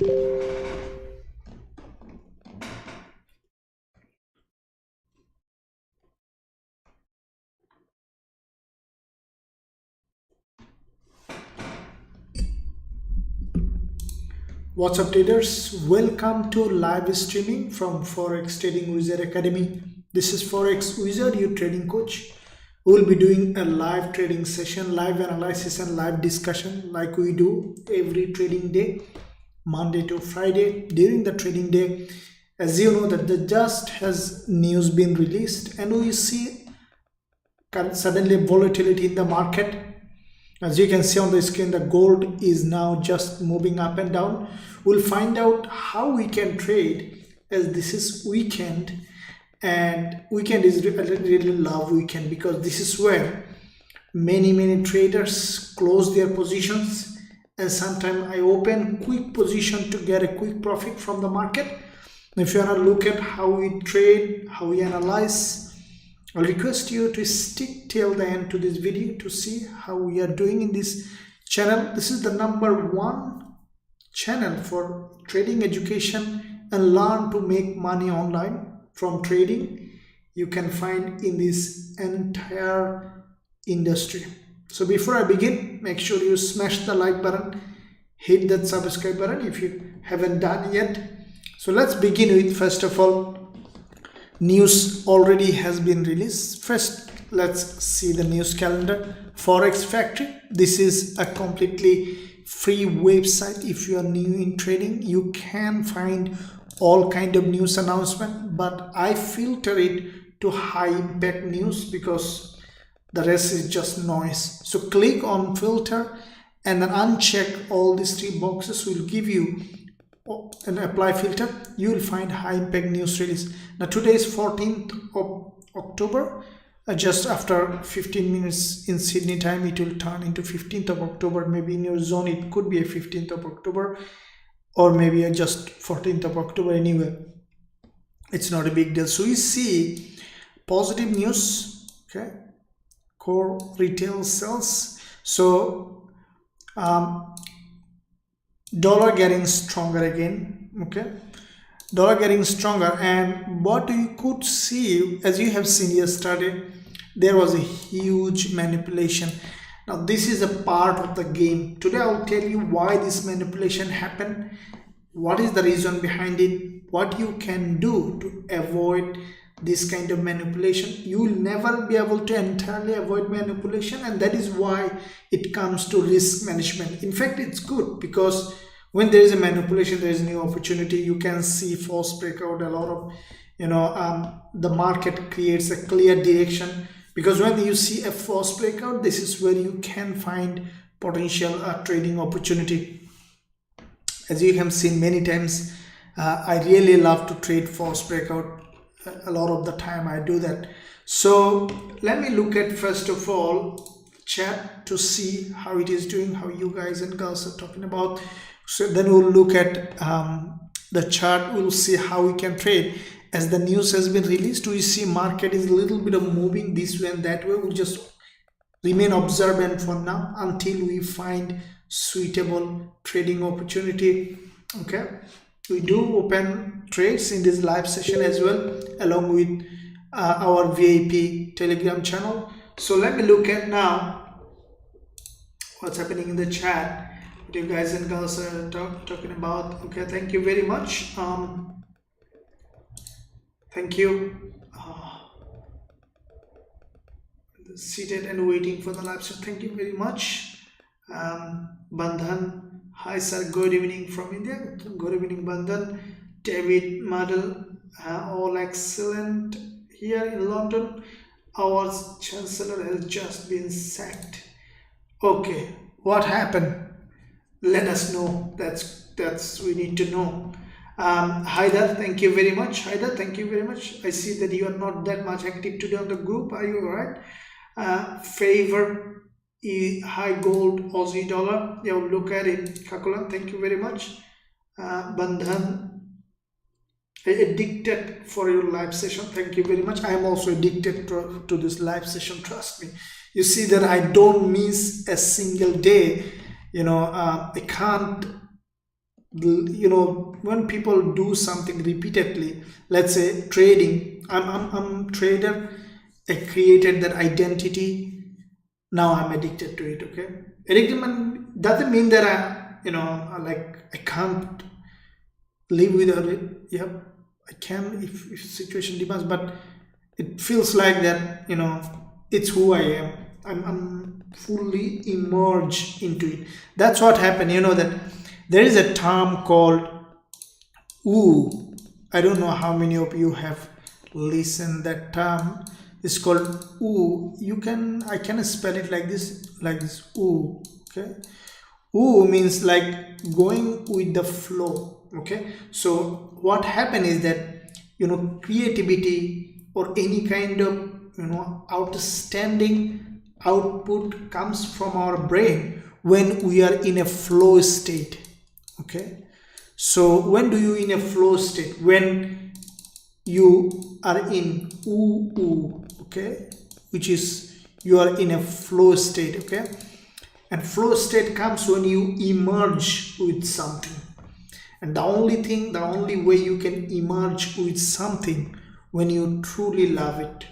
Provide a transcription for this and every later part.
What's up traders, welcome to live streaming from Forex Trading Wizard Academy. This is Forex Wizard, your trading coach. We'll be doing a live trading session, live analysis and live discussion like we do every trading day, Monday to Friday. During the trading day, as you know that the just has news been released and we see suddenly volatility in the market. As you can see on the screen, the gold is now just moving up and down. We'll find out how we can trade, as this is weekend, and weekend is really love weekend because this is where many traders close their positions, and sometimes I open quick position to get a quick profit from the market. If you want to look at how we trade, how we analyze, I'll request you to stick till the end to this video to see how we are doing in this channel. This is the #1 channel for trading education and learn to make money online from trading you can find in this entire industry. So before I begin, make sure you smash the like button, hit that subscribe button if you haven't done yet. So let's begin with, first of all, news already has been released. First, let's see the news calendar. Forex Factory, this is a completely free website. If you are new in trading, you can find all kind of news announcement, but I filter it to high impact news because the rest is just noise. So click on filter and then uncheck all these 3 boxes. Will give you and apply filter. You will find high impact news release. Now today is 14th of October. Just after 15 minutes in Sydney time, it will turn into 15th of October. Maybe in your zone it could be a 15th of October or maybe just 14th of October. Anyway, it's not a big deal. So we see positive news, okay, core retail sales. So dollar getting stronger again, okay, dollar getting stronger. And what you could see, as you have seen yesterday, there was a huge manipulation. Now this is a part of the game. Today I'll tell you why this manipulation happened, what is the reason behind it, what you can do to avoid this kind of manipulation. You will never be able to entirely avoid manipulation, and that is why it comes to risk management. In fact, it's good because when there is a manipulation, there is new opportunity. You can see false breakout, a lot of the market creates a clear direction, because when you see a false breakout, this is where you can find potential trading opportunity. As you have seen many times, I really love to trade false breakout. A lot of the time I do that. So let me look at, first of all, chat to see how it is doing, how you guys and girls are talking about. So then we'll look at the chart. We'll see how we can trade. As the news has been released, we see market is a little bit of moving this way and that way. We'll just remain observant for now until we find suitable trading opportunity. Okay, we do open trades in this live session as well, along with our VIP Telegram channel. So let me look at now what's happening in the chat. What you guys and girls are talking about. Okay, thank you very much. Thank you. Seated and waiting for the live session. Thank you very much. Bandhan, hi sir, good evening from India. Good evening, Bandhan. David Madel, all excellent here in London. Our chancellor has just been sacked. Okay, what happened? Let us know. That's we need to know. Haidar, thank you very much. Haidar, thank you very much. I see that you are not that much active today on the group. Are you alright? Favor high gold Aussie dollar. Yeah, we'll look at it. Kakulan, thank you very much. Bandhan, addicted for your live session. Thank you very much. I am also addicted to this live session. Trust me. You see that I don't miss a single day. I can't when people do something repeatedly, let's say trading, I'm trader, I created that identity, now I'm addicted to it. Okay, doesn't mean that I can't live without it. Yep, I can if situation demands, but it feels like that, it's who I am. I'm fully immersed into it. That's what happened. That there is a term called ooh. I don't know how many of you have listened that term. It's called ooh. I can spell it like this ooh. Okay, ooh means like going with the flow. Okay, so what happened is that creativity or any kind of outstanding output comes from our brain when we are in a flow state. Okay, so when do you in a flow state? When you are in ooh, okay, which is you are in a flow state. Okay, and flow state comes when you emerge with something. And the only way you can emerge with something when you truly love it.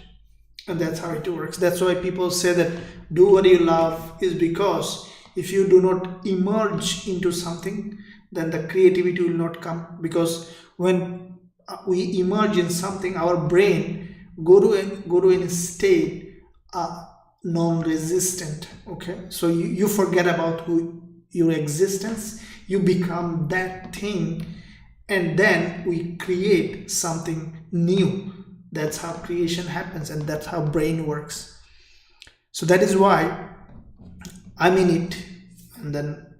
And that's how it works. That's why people say that do what you love, is because if you do not emerge into something, then the creativity will not come. Because when we emerge in something, our brain go to a state non-resistant. Okay, so you forget about your existence, you become that thing, and then we create something new. That's how creation happens, and that's how brain works. So that is why I'm in it, and then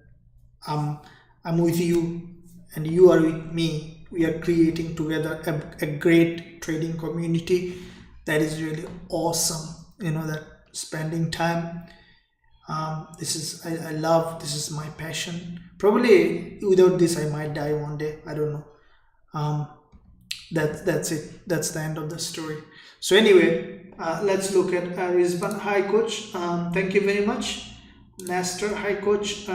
I'm with you, and you are with me. We are creating together a great trading community that is really awesome. That spending time. This is I love. This is my passion. Probably without this, I might die one day. I don't know. Um, that's it. That's the end of the story. So anyway, let's look at Rizban. Hi, coach. Thank you very much. Nestor. Hi, coach.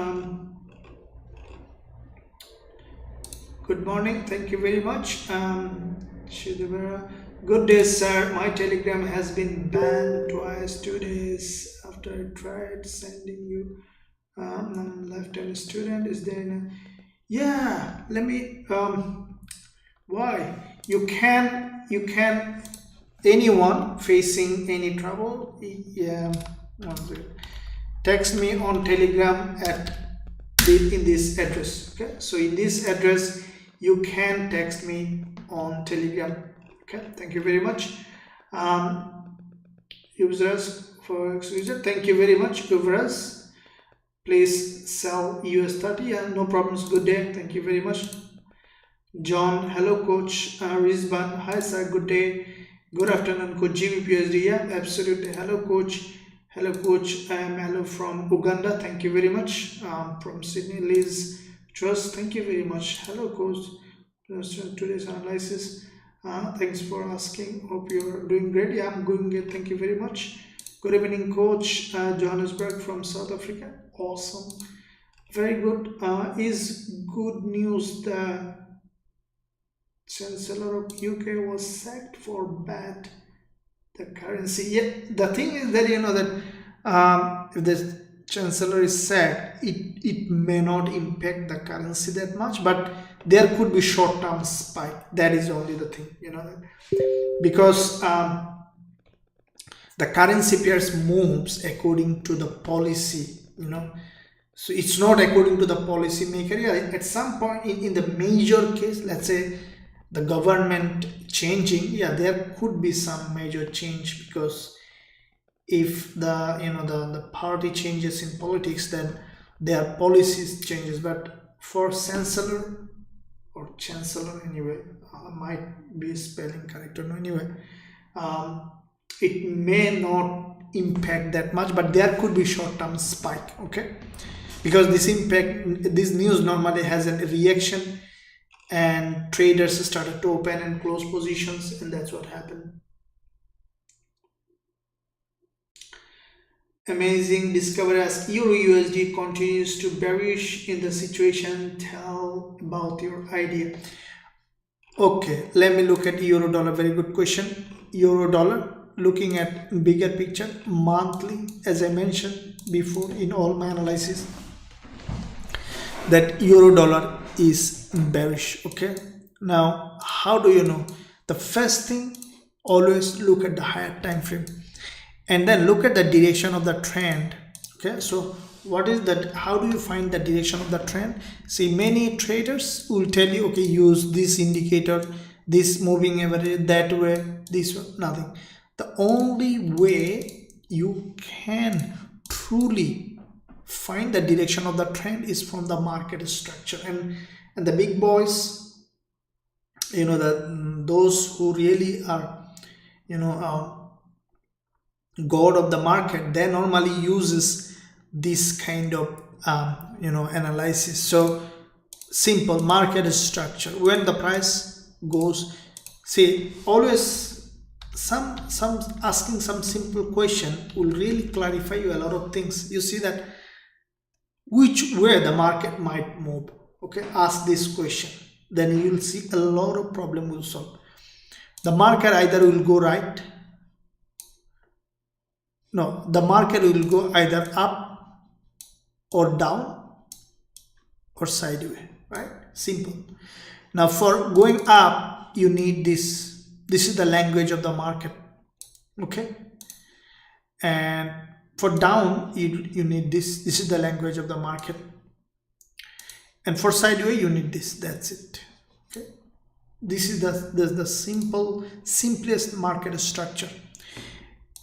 Good morning. Thank you very much. Shidabara. Good day, sir. My Telegram has been banned twice, 2 days after I tried sending you. Lifetime student. Is there? Yeah. Let me. Why? You can. Anyone facing any trouble? Yeah. Text me on Telegram in this address. Okay. So in this address, you can text me on Telegram. Okay, thank you very much. Users Forex user, thank you very much. Users, please sell US30. No problems. Good day. Thank you very much. John, hello, coach. Rizban, hi, sir. Good day. Good afternoon, coach. Gbpusd. Yeah, absolutely. Hello, coach. Hello, coach. I am hello from Uganda. Thank you very much. From Sydney, Liz Trust. Thank you very much. Hello, coach. Today's analysis. Thanks for asking. Hope you're doing great. Yeah, I'm doing good. Thank you very much. Good evening, coach. Johannesburg from South Africa. Awesome. Very good. Is good news the Chancellor of UK was sacked for bad the currency. Yeah, the thing is that that if the Chancellor is sacked, it may not impact the currency that much, but there could be short-term spike. That is only the thing, because the currency pairs moves according to the policy, so it's not according to the policy maker. Yeah, at some point in the major case, let's say the government changing, yeah, there could be some major change, because if the party changes in politics, then their policies changes. But for chancellor or chancellor, anyway, might be spelling correct or no, anyway, it may not impact that much, but there could be short-term spike. Okay, because this news normally has a reaction, and traders started to open and close positions, and that's what happened. Amazing discovery as Euro USD continues to bearish in the situation. Tell about your idea. Okay, let me look at euro dollar. Very good question. Euro dollar, looking at bigger picture monthly, as I mentioned before in all my analysis, that euro dollar is bearish. Okay, now how do you know? The first thing, always look at the higher time frame and then look at the direction of the trend. Okay, so what is that? How do you find the direction of the trend? See, many traders will tell you, okay, use this indicator, this moving average, that way, this way. Nothing. The only way you can truly find the direction of the trend is from the market structure, and the big boys, you know, those who really are, you know, god of the market, they normally uses this kind of analysis. So simple market structure, when the price goes, see, always some asking some simple question will really clarify you a lot of things. You see that which way the market might move. Okay, ask this question, then you will see a lot of problem will solve. The market either will go right, no, the market will go either up or down or sideways, right? Simple. Now for going up, you need this. This is the language of the market. Okay, and for down, you need this. This is the language of the market, and for sideways, you need this. That's it. Okay, this is the simplest market structure.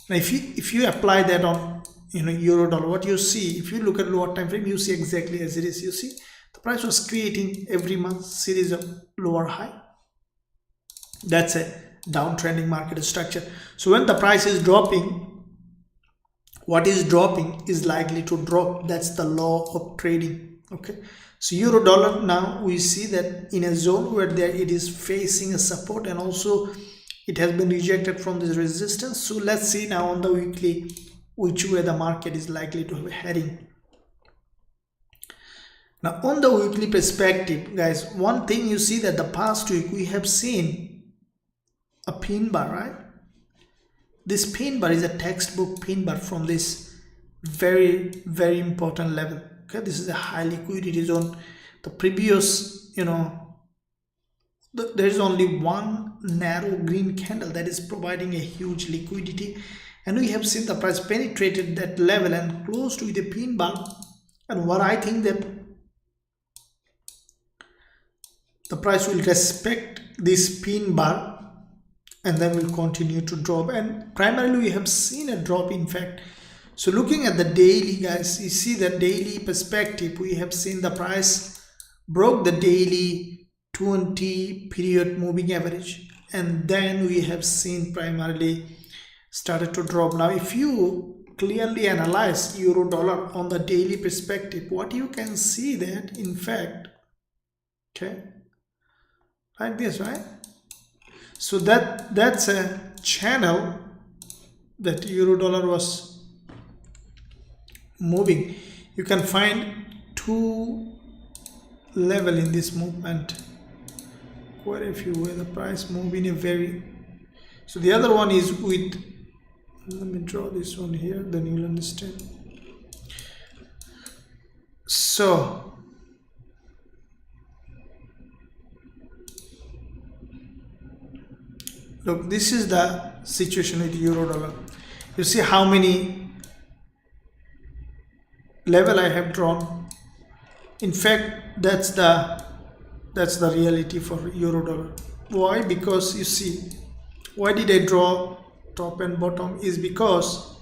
Now if you apply that on euro dollar, what you see, if you look at lower time frame, you see exactly as it is. You see the price was creating every month series of lower high. That's a downtrending market structure. So when the price is dropping, what is dropping is likely to drop. That's the law of trading. Okay, so euro dollar, now we see that in a zone where it is facing a support, and also it has been rejected from this resistance. So let's see now on the weekly which way the market is likely to be heading. Now on the weekly perspective, guys, one thing you see that the past week we have seen a pin bar, right? This pin bar is a textbook pin bar from this very important level. Okay, this is a high liquidity zone. The previous, there is only one narrow green candle that is providing a huge liquidity, and we have seen the price penetrated that level and closed with a pin bar. And what I think that the price will respect this pin bar and then will continue to drop, and primarily we have seen a drop, in fact. So looking at the daily, guys, you see the daily perspective, we have seen the price broke the daily 20 period moving average, and then we have seen primarily started to drop. Now if you clearly analyze euro dollar on the daily perspective, what you can see that, in fact, okay, like this, right? So that's a channel that euro dollar was moving. You can find two level in this movement, quite a few, where the price move in a very, so the other one is with, let me draw this one here, then you'll understand. So look, this is the situation with euro dollar. You see how many level I have drawn. In fact, that's the reality for euro dollar. Why? Because you see, why did I draw top and bottom is because,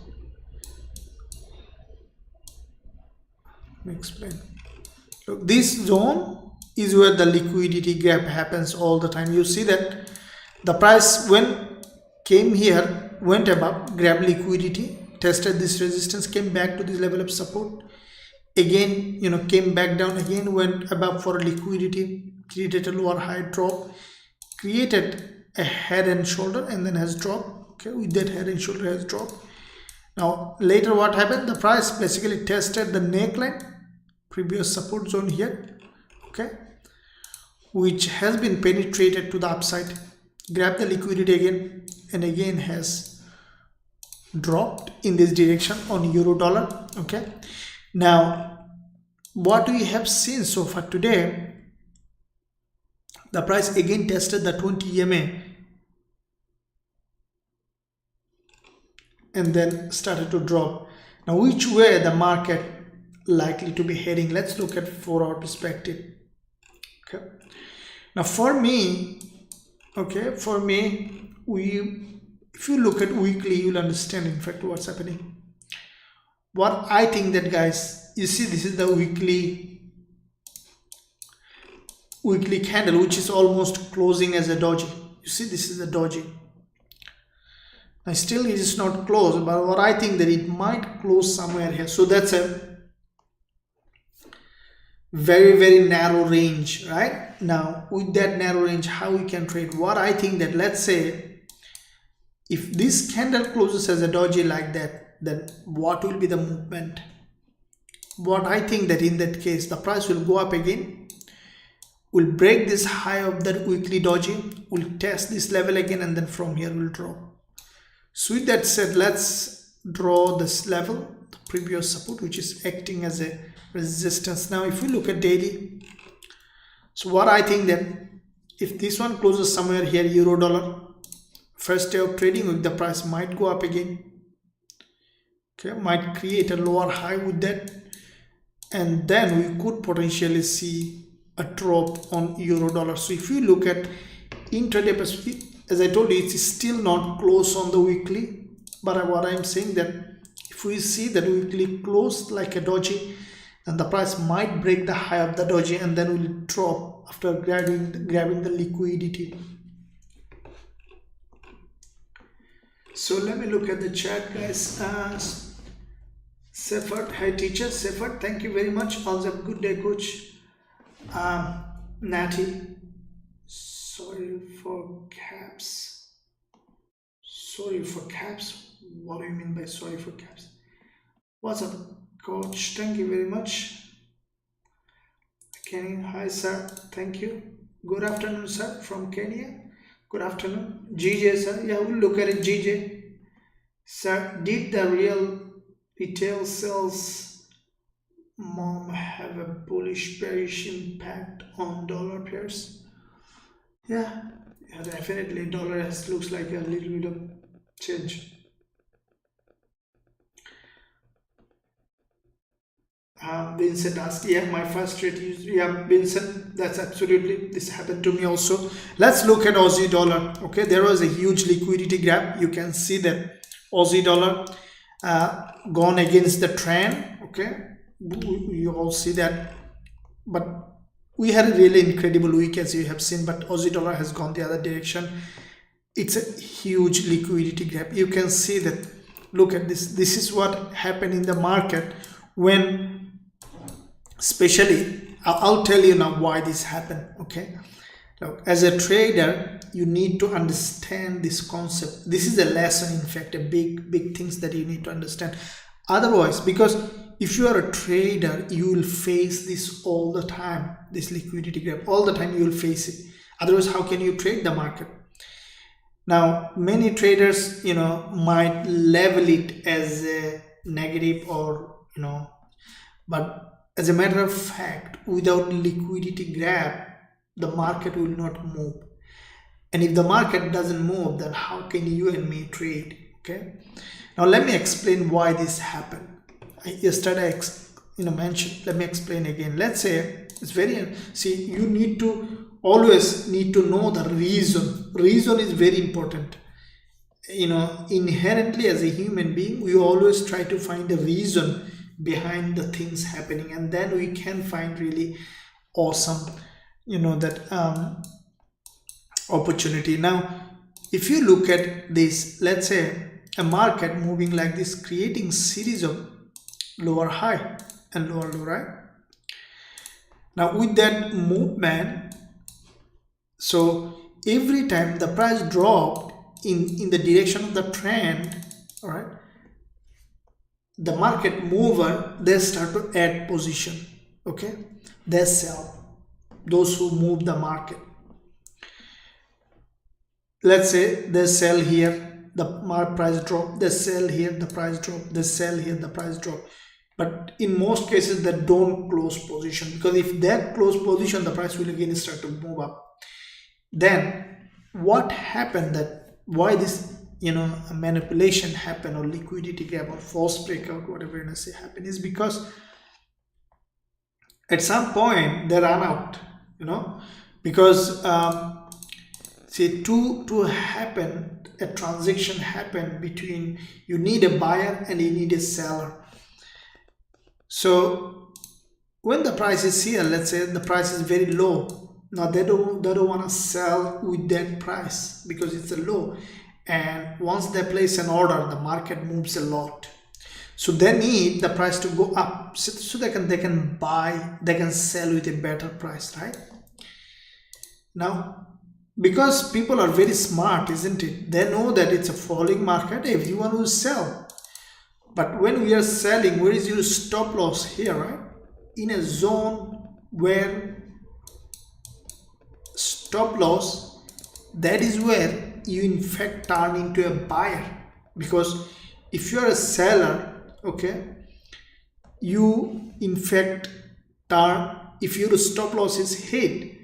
let me explain. Look, this zone is where the liquidity gap happens all the time. You see that the price when came here, went above, grabbed liquidity, tested this resistance, came back to this level of support, again, came back down, again went above for liquidity, created a lower high drop, created a head and shoulder, and then has dropped. Okay, with that head and shoulder has dropped, Now later what happened, the price basically tested the neckline, previous support zone here, okay, which has been penetrated to the upside, grab the liquidity again, and again has dropped in this direction on euro dollar. Okay, now what we have seen so far today, the price again tested the 20 EMA and then started to drop. Now which way the market likely to be heading? Let's look at 4-hour perspective. Okay, now for me, if you look at weekly, you'll understand in fact what's happening. What I think that, guys, you see this is the weekly candle, which is almost closing as a doji. You see this is a doji. Now still it is not closed, but what I think that it might close somewhere here. So that's a very narrow range, right? Now with that narrow range, how we can trade? What I think that, let's say if this candle closes as a doji like that, then what will be the movement? What I think that in that case, the price will go up again, will break this high of that weekly doji, will test this level again, and then from here will drop. So with that said, let's draw this level, the previous support, which is acting as a resistance. Now if we look at daily, so what I think that if this one closes somewhere here, euro dollar, first day of trading week, the price might go up again, okay, might create a lower high with that, and then we could potentially see a drop on euro dollar. So if you look at intraday perspective, as I told you, it's still not close on the weekly, but what I'm saying that if we see that weekly close like a doji, then the price might break the high of the doji and then will drop after grabbing the liquidity. So let me look at the chart, guys. Sefard, hi teacher. Sefard, thank you very much. Also good day, coach. Natty, sorry for caps. Sorry for caps. What do you mean by sorry for caps? What's up, coach? Thank you very much. Kenny, hi sir. Thank you. Good afternoon, sir, from Kenya. Good afternoon. GJ, sir. Yeah, we'll look at it. GJ, sir, did the real retail sales mom have a bullish bearish impact on dollar pairs? Yeah, definitely. Dollar looks like a little bit of change. Vincent asked, yeah, my first trade is, yeah, Vincent, that's absolutely, this happened to me also. Let's look at Aussie dollar. Okay, there was a huge liquidity grab. You can see that Aussie dollar gone against the trend. Okay, you all see that, but we had a really incredible week, as you have seen, but Aussie dollar has gone the other direction. It's a huge liquidity grab. You can see that. Look at this. This is what happened in the market when, especially, I'll tell you now why this happened. Okay, look, as a trader, you need to understand this concept. This is a lesson, in fact, a big things that you need to understand. Otherwise, because if you are a trader, you will face this all the time, this liquidity grab, all the time you will face it. Otherwise, how can you trade the market? Now, many traders, might level it as a negative, or, but as a matter of fact, without liquidity grab, the market will not move. And if the market doesn't move, then how can you and me trade? Okay. Now let me explain why this happened. Yesterday I mentioned. Let me explain again. Let's say it's very. See, you need to always need to know the reason. Reason is very important. Inherently as a human being, we always try to find a reason behind the things happening, and then we can find really awesome opportunity. Now if you look at this, let's say a market moving like this, creating series of lower high and lower low, right? Now with that movement, so every time the price dropped in the direction of the trend, all right, the market mover, they start to add position. Okay, they sell, those who move the market. Let's say they sell here, the price drop, they sell here, the price drop, they sell here, the price drop. But in most cases they don't close position, because if they close position, the price will again start to move up. Then what happened, that why this manipulation happen, or liquidity gap, or false breakout, whatever you say happen, is because at some point they run out, because see, to happen, a transaction happen between, you need a buyer and you need a seller. So when the price is here, let's say the price is very low, now they don't want to sell with that price because it's a low, and once they place an order, the market moves a lot, so they need the price to go up, so they can buy, they can sell with a better price, right? Now, because people are very smart, isn't it? They know that it's a falling market, everyone will sell. But when we are selling, where is your stop loss? Here, right? In a zone where stop loss, that is where you in fact turn into a buyer. Because if you are a seller, okay, you in fact turn, if your stop loss is hit,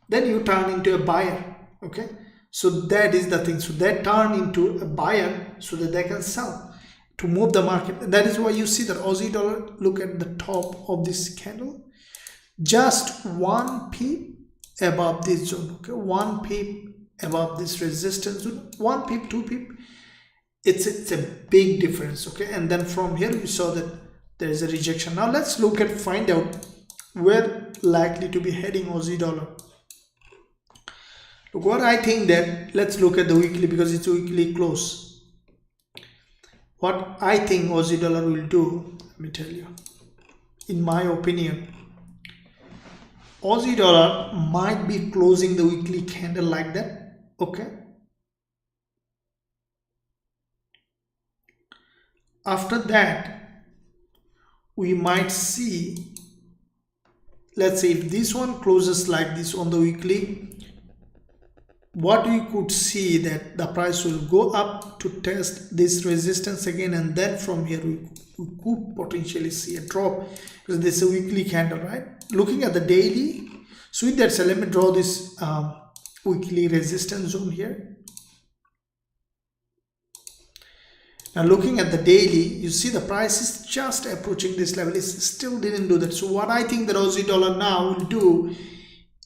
then you turn into a buyer. Okay, so that is the thing. So they turn into a buyer so that they can sell to move the market. And that is why you see that Aussie dollar, look at the top of this candle, just 1 pip above this zone. Okay, 1 pip above this resistance zone, 1 pip, 2 pip. It's a big difference. Okay, and then from here we saw that there is a rejection. Now let's look at, find out where likely to be heading Aussie dollar. Look, what I think, that let's look at the weekly, because it's weekly close. What I think Aussie dollar will do, let me tell you, in my opinion, Aussie dollar might be closing the weekly candle like that. Okay, after that we might see, let's say if this one closes like this on the weekly, what we could see, that the price will go up to test this resistance again, and then from here we could potentially see a drop, because this is a weekly candle, right? Looking at the daily, so with that, so let me draw this weekly resistance zone here. Now looking at the daily, you see the price is just approaching this level, it still didn't do that. So what I think that Aussie dollar now will do,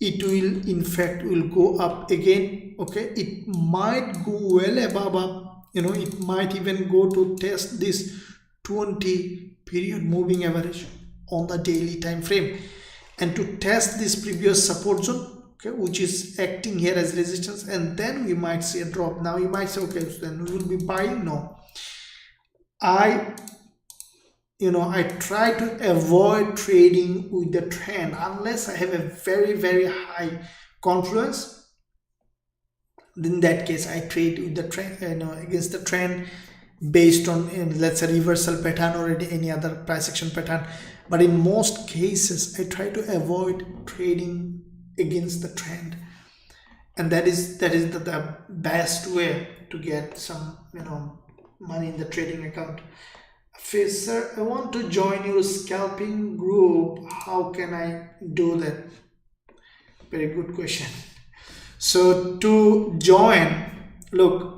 it will in fact will go up again. Okay, it might go well above, it might even go to test this 20 period moving average on the daily time frame, and to test this previous support zone, okay, which is acting here as resistance, and then we might see a drop. Now you might say, okay, so then we will be buying. No, I try to avoid trading with the trend unless I have a very high confluence. In that case, I trade with the trend, against the trend, based on let's say reversal pattern or any other price action pattern. But in most cases, I try to avoid trading against the trend, and that is the best way to get some money in the trading account. Sir, I want to join your scalping group. How can I do that? Very good question. So to join, look,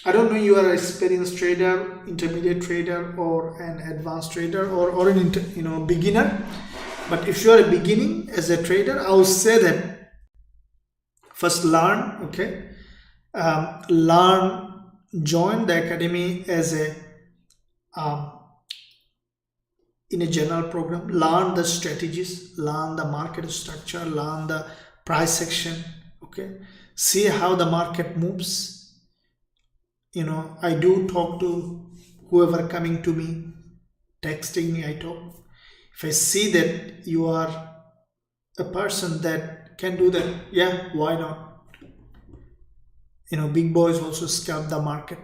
I don't know you are an experienced trader, intermediate trader, or an advanced trader, or an beginner. But if you are a beginning as a trader, I will say that first learn. Okay, join the academy as a in a general program. Learn the strategies, learn the market structure, learn the price action. Okay, see how the market moves. I do talk to whoever coming to me, texting me, I talk. If I see that you are a person that can do that, yeah, why not? Big boys also scalp the market.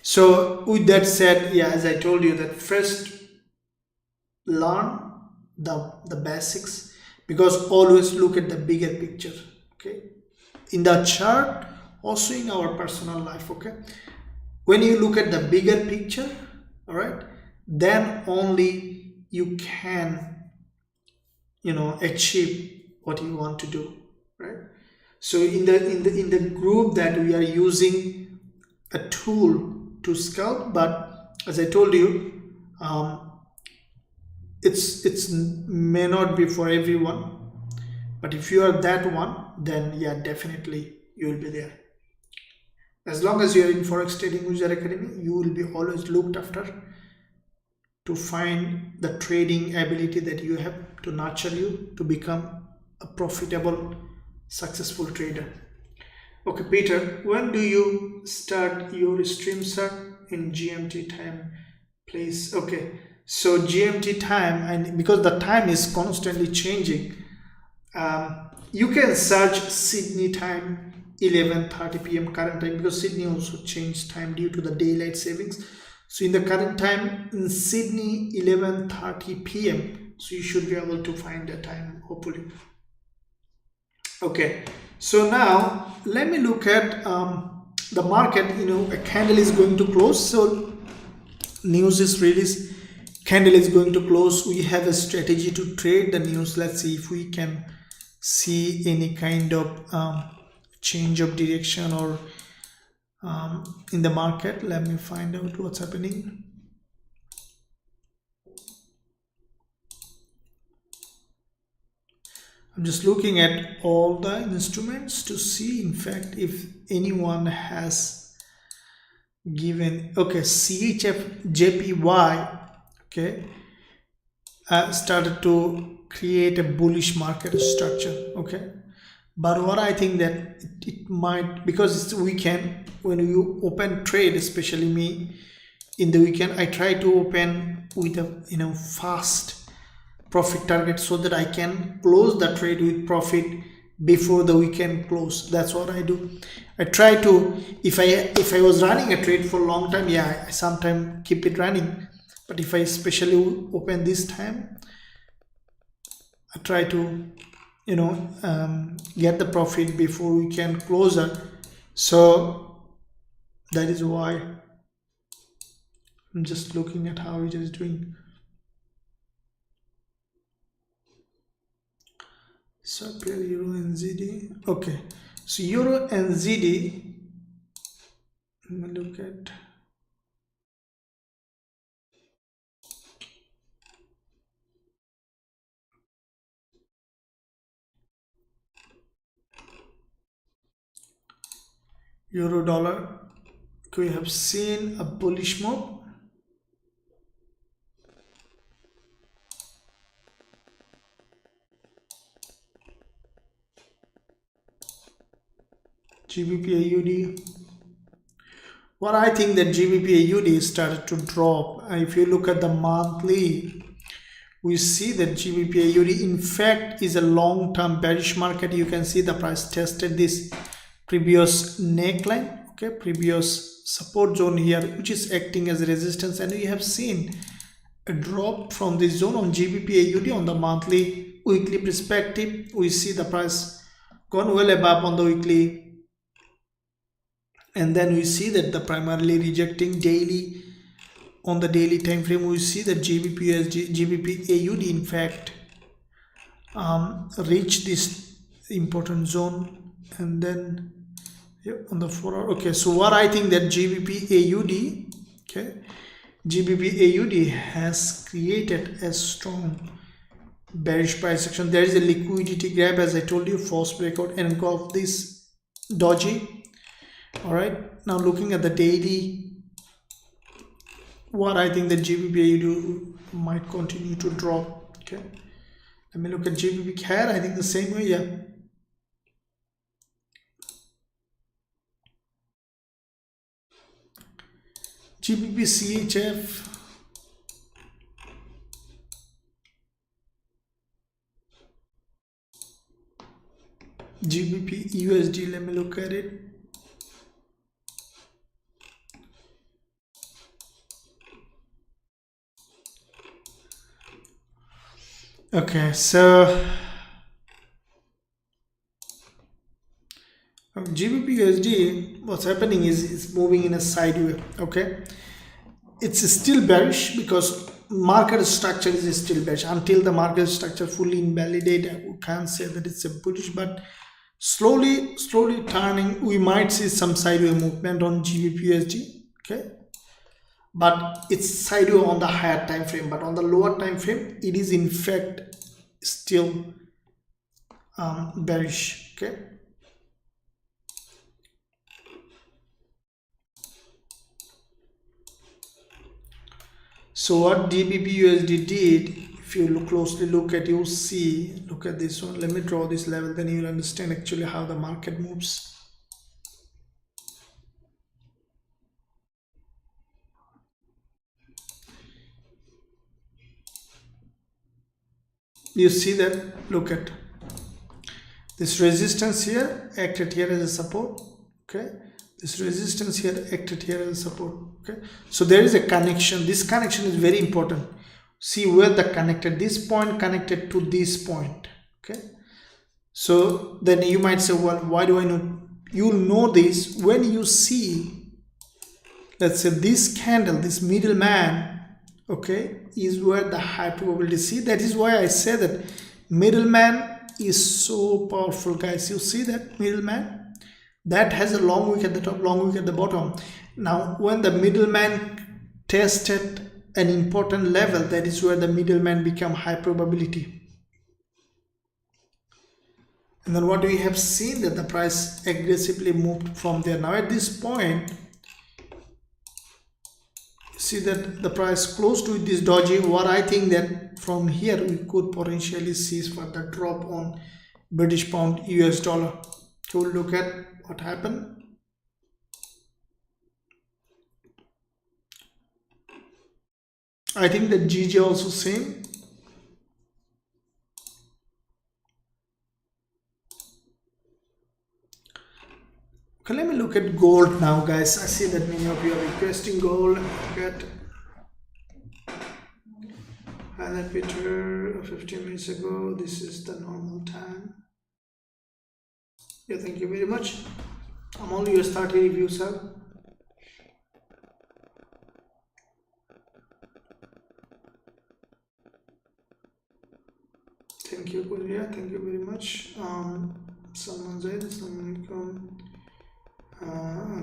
So with that said, yeah, as I told you that first learn the basics, because always look at the bigger picture, okay, in the chart, also in our personal life, okay. When you look at the bigger picture, all right, then only you can, achieve what you want to do, right? So in the group that we are using a tool to scout, but as I told you, um, it's may not be for everyone, but if you are that one, then yeah, definitely you will be there. As long as you are in Forex Trading User Academy, you will be always looked after to find the trading ability that you have, to nurture you to become a profitable, successful trader. Okay, Peter, when do you start your stream, sir? In GMT time, please. Okay, so GMT time, and because the time is constantly changing, you can search Sydney time 11:30 p.m. current time, because Sydney also changed time due to the daylight savings. So in the current time in Sydney 11:30 p.m. So you should be able to find the time, hopefully. Okay, so now let me look at the market. A candle is going to close, so news is released, candle is going to close. We have a strategy to trade the news. Let's see if we can see any kind of change of direction or in the market. Let me find out what's happening. I'm just looking at all the instruments to see, in fact, if anyone has given. Okay, Usdjpy, okay, started to create a bullish market structure, okay. But what I think that it might, because it's weekend, when you open trade, especially me in the weekend, I try to open with a fast profit target, so that I can close the trade with profit before the weekend close. That's what I do. I try to, if I was running a trade for a long time, yeah, I sometimes keep it running. But if I especially open this time, I try to get the profit before weekend closer. So that is why I'm just looking at how it is doing. So Euro NZD. Okay, so Euro NZD, let me look at Euro dollar. We have seen a bullish move. GBP AUD. What I think that GBP AUD started to drop. If you look at the monthly, we see that GBP AUD in fact is a long-term bearish market. You can see the price tested this previous neckline, okay, previous support zone here, which is acting as a resistance, and we have seen a drop from this zone on GBP AUD on the monthly, weekly perspective. We see the price gone well above on the weekly, and then we see that the primarily rejecting daily. On the daily time frame, we see that GBP AUD in fact reached this important zone, and then on the 4 hour. Okay, so what I think that GBP AUD, okay, GBP AUD has created a strong bearish price action. There is a liquidity grab, as I told you, false breakout, and go of this doji. All right, now looking at the daily, what I think that GBP AUD might continue to drop. Okay, let me look at GBP CAD. I think the same way, yeah. GBP CHF, GBP USD, let me look at it. Okay, so GBPUSD, what's happening is it's moving in a sideway. Okay, it's still bearish because market structure is still bearish. Until the market structure fully invalidated, we can't say that it's a bullish, but slowly turning. We might see some sideway movement on GBPUSD. Okay, but it's sideway on the higher time frame, but on the lower time frame it is in fact still bearish. Okay, so what GBPUSD did, if you closely look at, you'll see, look at this one. Let me draw this level, then you'll understand actually how the market moves. You see that? Look at this resistance here acted here as a support. Okay, this resistance here acted here as a support. Okay, so there is a connection. This connection is very important. See where the connected, this point connected to this point. Okay, so then you might say, well, why do I know? You'll know this when you see, let's say, this candle, this middleman, okay, is where the high probability. See, that is why I say that middleman is so powerful, guys. You see that middleman that has a long wick at the top, long wick at the bottom. Now when the middleman tested an important level, that is where the middleman become high probability. And then what we have seen, that the price aggressively moved from there. Now at this point, see that the price close to this doji. What I think that from here we could potentially see further drop on British pound US dollar. So we'll look at what happened. I think that GJ also same. Okay, let me look at gold now, guys. I see that many of you are requesting gold. Look at that picture 15 minutes ago. This is the normal time. Yeah, thank you very much. I'm all US30 review, sir. Thank you, Korea. Thank you very much. Salman Zaid, Assalamualaikum.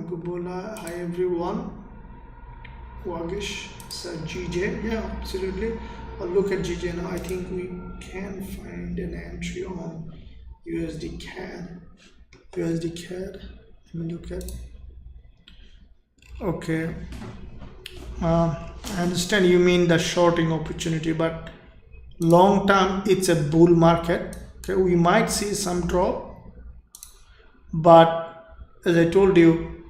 Gubola, hi everyone. Wagish, sir, GJ. Yeah, absolutely. I'll look at GJ now. I think we can find an entry on USD CAD. Let me look at. Okay. I understand you mean the shorting opportunity, but long term it's a bull market. Okay, we might see some drop, but as I told you,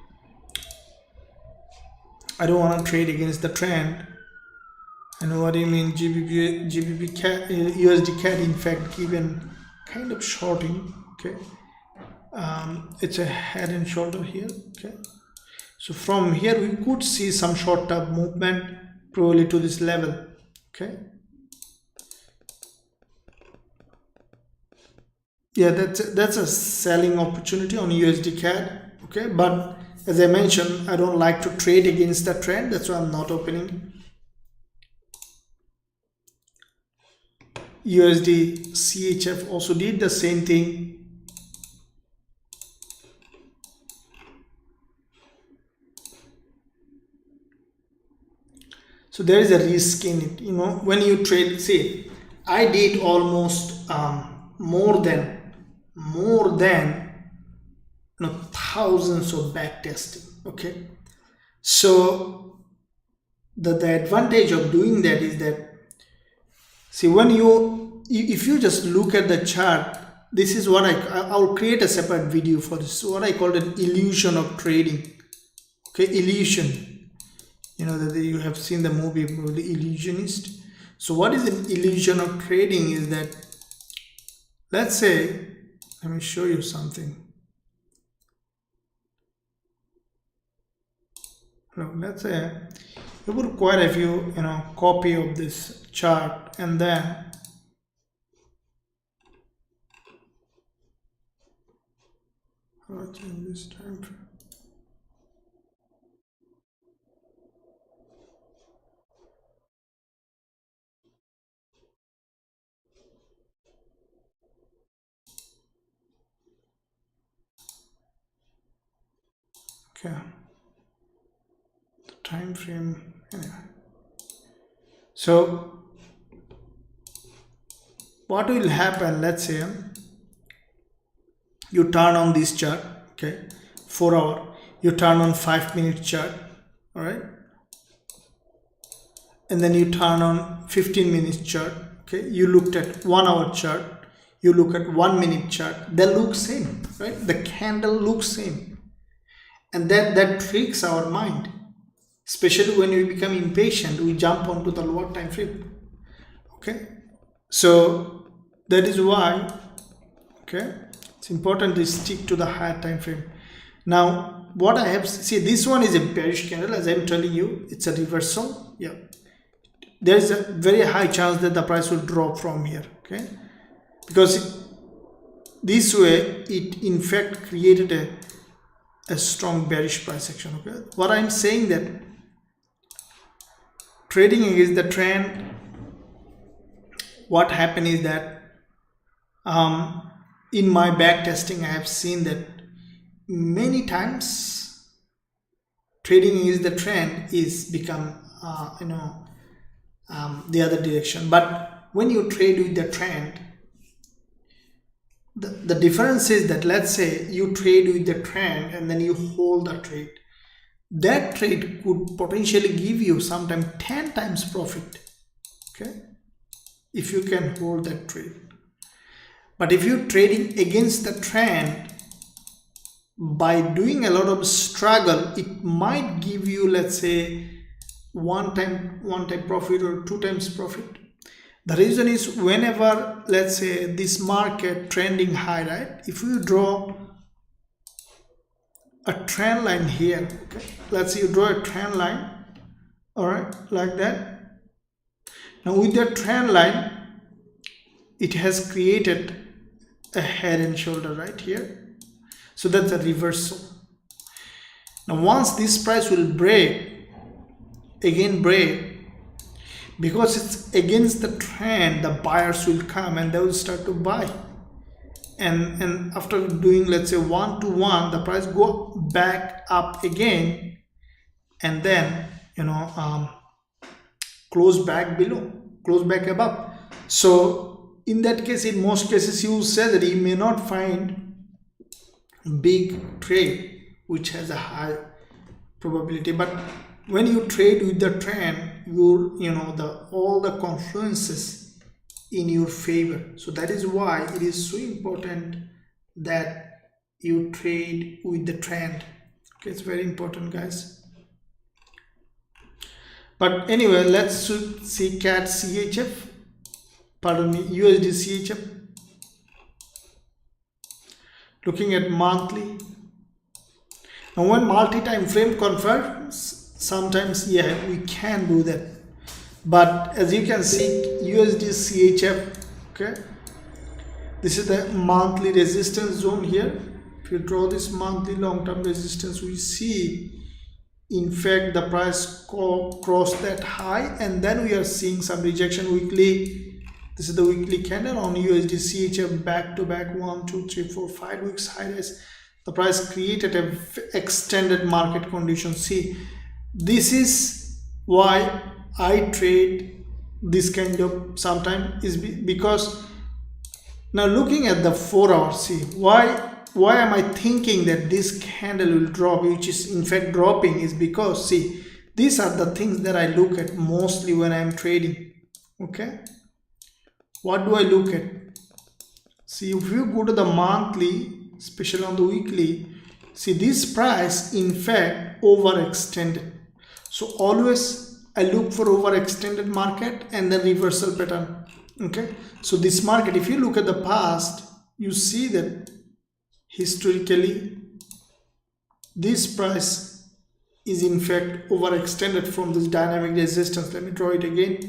I don't want to trade against the trend. I know what you mean. GBP CAD, USD CAD, in fact, given kind of shorting. Okay, it's a head and shoulder here. Okay, so from here we could see some short-term movement probably to this level. Okay, yeah, that's a selling opportunity on USD CAD. Okay, but as I mentioned, I don't like to trade against the trend. That's why I'm not opening. USD CHF also did the same thing. So there is a risk in it, you know, when you trade. See, I did almost more than thousands of back testing. Okay, so the advantage of doing that is that, see, when if you just look at the chart, this is what I'll create a separate video for this. So what I call an illusion of trading. Okay, illusion. You know that you have seen the movie The Illusionist. So what is an illusion of trading is that, let's say, let me show you something. Look, let's say you put quite a few, copy of this chart, and then Watching this time frame. Okay, the time frame anyway. So what will happen, let's say you turn on this chart, okay, 4 hour, you turn on 5 minute chart, all right, and then you turn on 15 minutes chart, okay, you looked at 1 hour chart, you look at 1 minute chart, they look same, right? The candle looks same, and that tricks our mind, especially when we become impatient, we jump onto the lower time frame. Okay, so that is why, okay, it's important to stick to the higher time frame. Now what I have, see, this one is a bearish candle, as I'm telling you, it's a reversal. Yeah, there is a very high chance that the price will drop from here, okay, because this way it in fact created a strong bearish price action. Okay, what I'm saying that trading against the trend, what happened is that in my back testing I have seen that many times trading against the trend is become the other direction. But when you trade with the trend, the difference is that, let's say you trade with the trend and then you hold the trade, that trade could potentially give you sometimes 10 times profit, okay, if you can hold that trade. But if you're trading against the trend, by doing a lot of struggle, it might give you, let's say, one time profit or 2 times profit. The reason is, whenever, let's say, this market trending high, right, if you draw a trend line here, okay, let's say you draw a trend line, all right, like that. Now with that trend line, it has created a head and shoulder right here, so that's a reversal. Now once this price will break, because it's against the trend, the buyers will come and they will start to buy, and after doing, let's say, 1 to 1, the price go back up again, and then close back below, close back above. So in that case, in most cases, you will say that you may not find big trade which has a high probability, but when you trade with the trend, all the confluences in your favor. So that is why it is so important that you trade with the trend. Okay, it's very important, guys. But anyway, let's see CAD CHF, pardon me, USD CHF. Looking at monthly. Now when multi-time frame converts, sometimes, yeah, we can do that. But as you can see, USD CHF, okay, this is the monthly resistance zone here. If you draw this monthly long-term resistance, we see, in fact, the price crossed that high, and then we are seeing some rejection weekly. This is the weekly candle on USD CHF, back to back 1, 2, 3, 4, 5 weeks high rise. The price created a extended market condition. See, this is why I trade this kind of sometimes, is because now looking at the 4 hours, see, why am I thinking that this candle will drop, which is in fact dropping, is because, see, these are the things that I look at mostly when I'm trading. Okay, what do I look at? See, if you go to the monthly, especially on the weekly, see, this price in fact overextended. So always I look for overextended market and then reversal pattern. Okay, so this market, if you look at the past, you see that historically this price is in fact overextended from this dynamic resistance. Let me draw it again.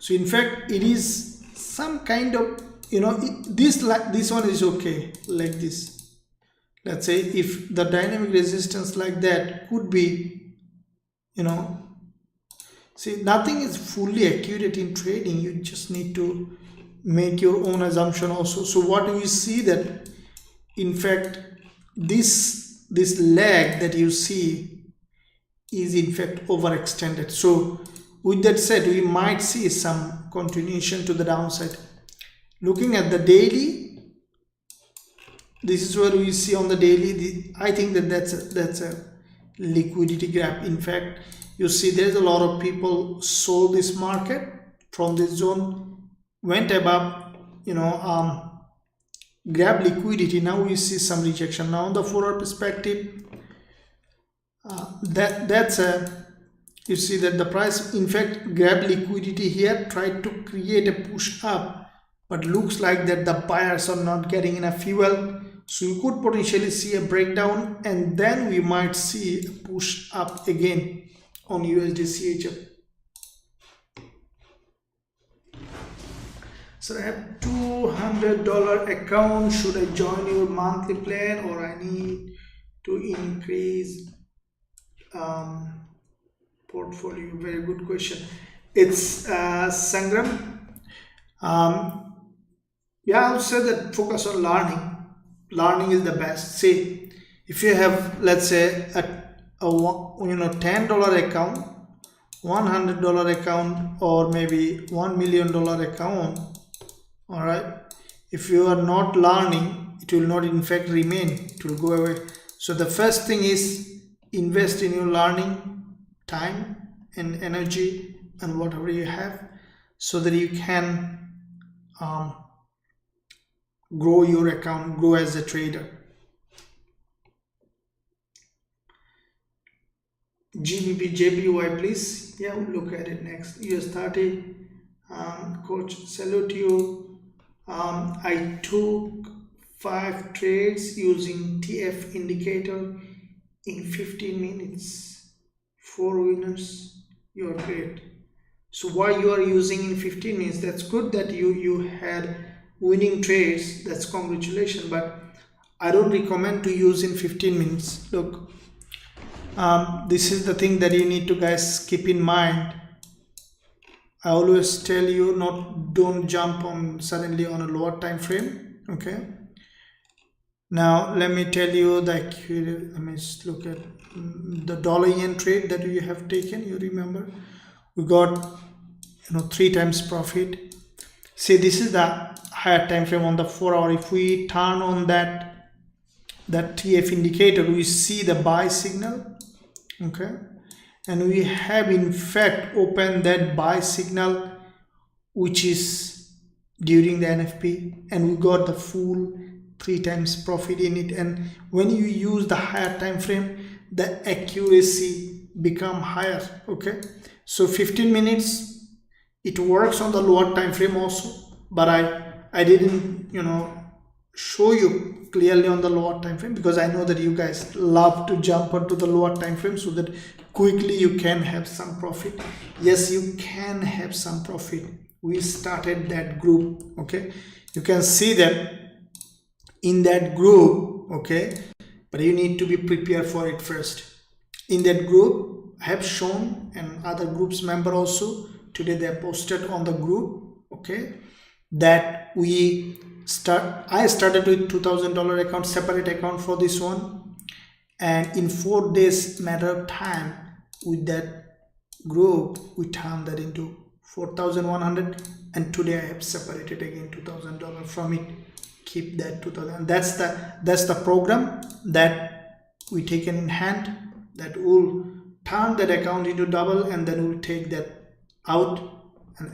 So in fact it is some kind of, you know, this one is okay like this. Let's say if the dynamic resistance like that could be, you know, see, nothing is fully accurate in trading. You just need to make your own assumption also. So what do we see that in fact this leg that you see is in fact overextended. So with that said, we might see some continuation to the downside. Looking at the daily, this is where we see on the daily, I think that that's a liquidity gap. In fact, you see there's a lot of people sold this market from this zone, went above, you know, grab liquidity. Now we see some rejection. Now on the 4-hour perspective, that's a, you see that the price in fact grabbed liquidity here, tried to create a push up, but looks like that the buyers are not getting enough fuel. So you could potentially see a breakdown, and then we might see a push up again on USD CHF. So I have $200 account. Should I join your monthly plan, or I need to increase portfolio? Very good question. It's Sangram. Yeah, I would say that focus on learning. Learning is the best. See, if you have, let's say, a $10 account, $100 account, or maybe $1 million account, all right, if you are not learning, it will not in fact remain, it will go away. So the first thing is invest in your learning time and energy and whatever you have, so that you can grow your account, grow as a trader. Gbpusd, please. Yeah, we'll look at it next. US30. Coach, salute you. I took 5 trades using TF indicator in 15 minutes. 4 winners. You are great. So why you are using in 15 minutes? That's good that you had winning trades. That's congratulations, but I don't recommend to use in 15 minutes. Look, this is the thing that you need to guys keep in mind. I always tell you, don't jump on suddenly on a lower time frame. Okay, now let me tell you the accurate. Let me just look at the dollar yen trade that we have taken. You remember we got 3 times profit. See, this is the higher time frame on the 4-hour. If we turn on that TF indicator, we see the buy signal. Okay, and we have in fact opened that buy signal, which is during the NFP, and we got the full 3 times profit in it. And when you use the higher time frame, the accuracy become higher. Okay, so 15 minutes it works on the lower time frame also, but I didn't show you clearly on the lower time frame, because I know that you guys love to jump onto the lower time frame so that quickly you can have some profit. Yes, you can have some profit. We started that group. Okay, you can see that in that group. Okay, but you need to be prepared for it first. In that group I have shown, and other groups member also today they posted on the group, okay, that I started with $2,000 account, separate account for this one, and in 4 days matter of time with that group we turned that into 4,100, and today I have separated again $2,000 from it. Keep that 2,000. That's the program that we taken in hand, that will turn that account into double, and then we'll take that out. And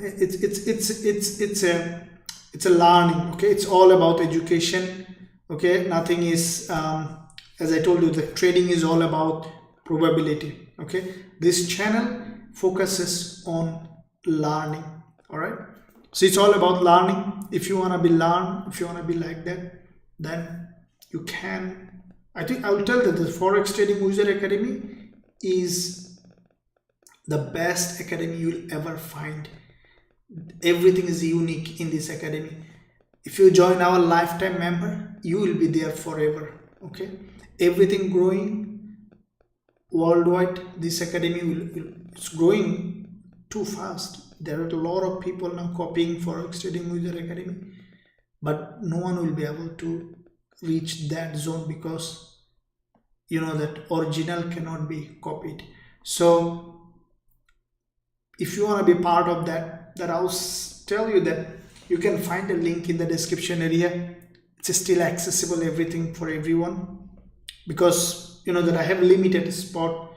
it's a learning. Okay, it's all about education. Okay, nothing is as I told you, the trading is all about probability. Okay, this channel focuses on learning. All right, so it's all about learning. If you want to be if you want to be like that, then you can. I think I will tell that the Forex Trading User Academy is the best academy you'll ever find. Everything is unique in this academy. If you join our lifetime member, you will be there forever. Okay, everything growing worldwide. This academy it's growing too fast. There are a lot of people now copying Forex Trading Wizard Academy, but no one will be able to reach that zone because you know that original cannot be copied. So if you want to be part of that, I'll tell you that you can find a link in the description area. It's still accessible, everything for everyone, because you know that I have limited spot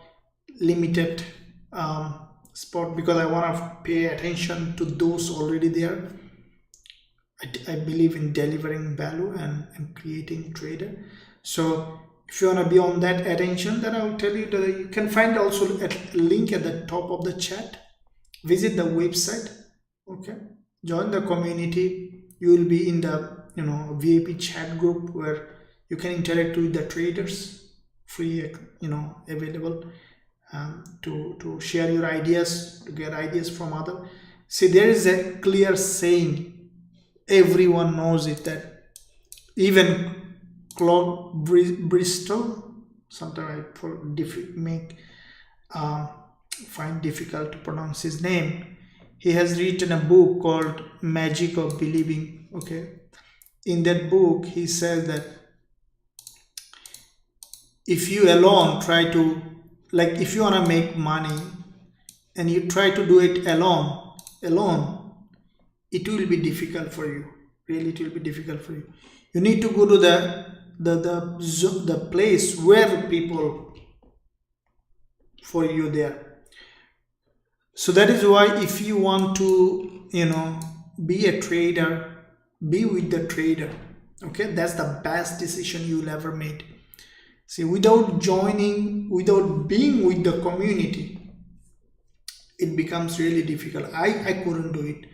because I want to pay attention to those already there. I believe in delivering value and creating trader. So if you want to be on that attention, then I'll tell you that you can find also a link at the top of the chat. Visit the website, okay, join the community. You will be in the VIP chat group where you can interact with the traders, free, available to share your ideas, to get ideas from other. See, there is a clear saying, everyone knows it, that even Claude Bristol, sometimes I find difficult to pronounce his name. He has written a book called Magic of Believing. Okay, in that book he says that if you alone try to, like, if you want to make money and you try to do it alone, it will be difficult for you. Really, it will be difficult for you. You need to go to the place where people for you there. So that is why if you want to be a trader, be with the trader. Okay, that's the best decision you will ever make. See, without being with the community, it becomes really difficult. I couldn't do it.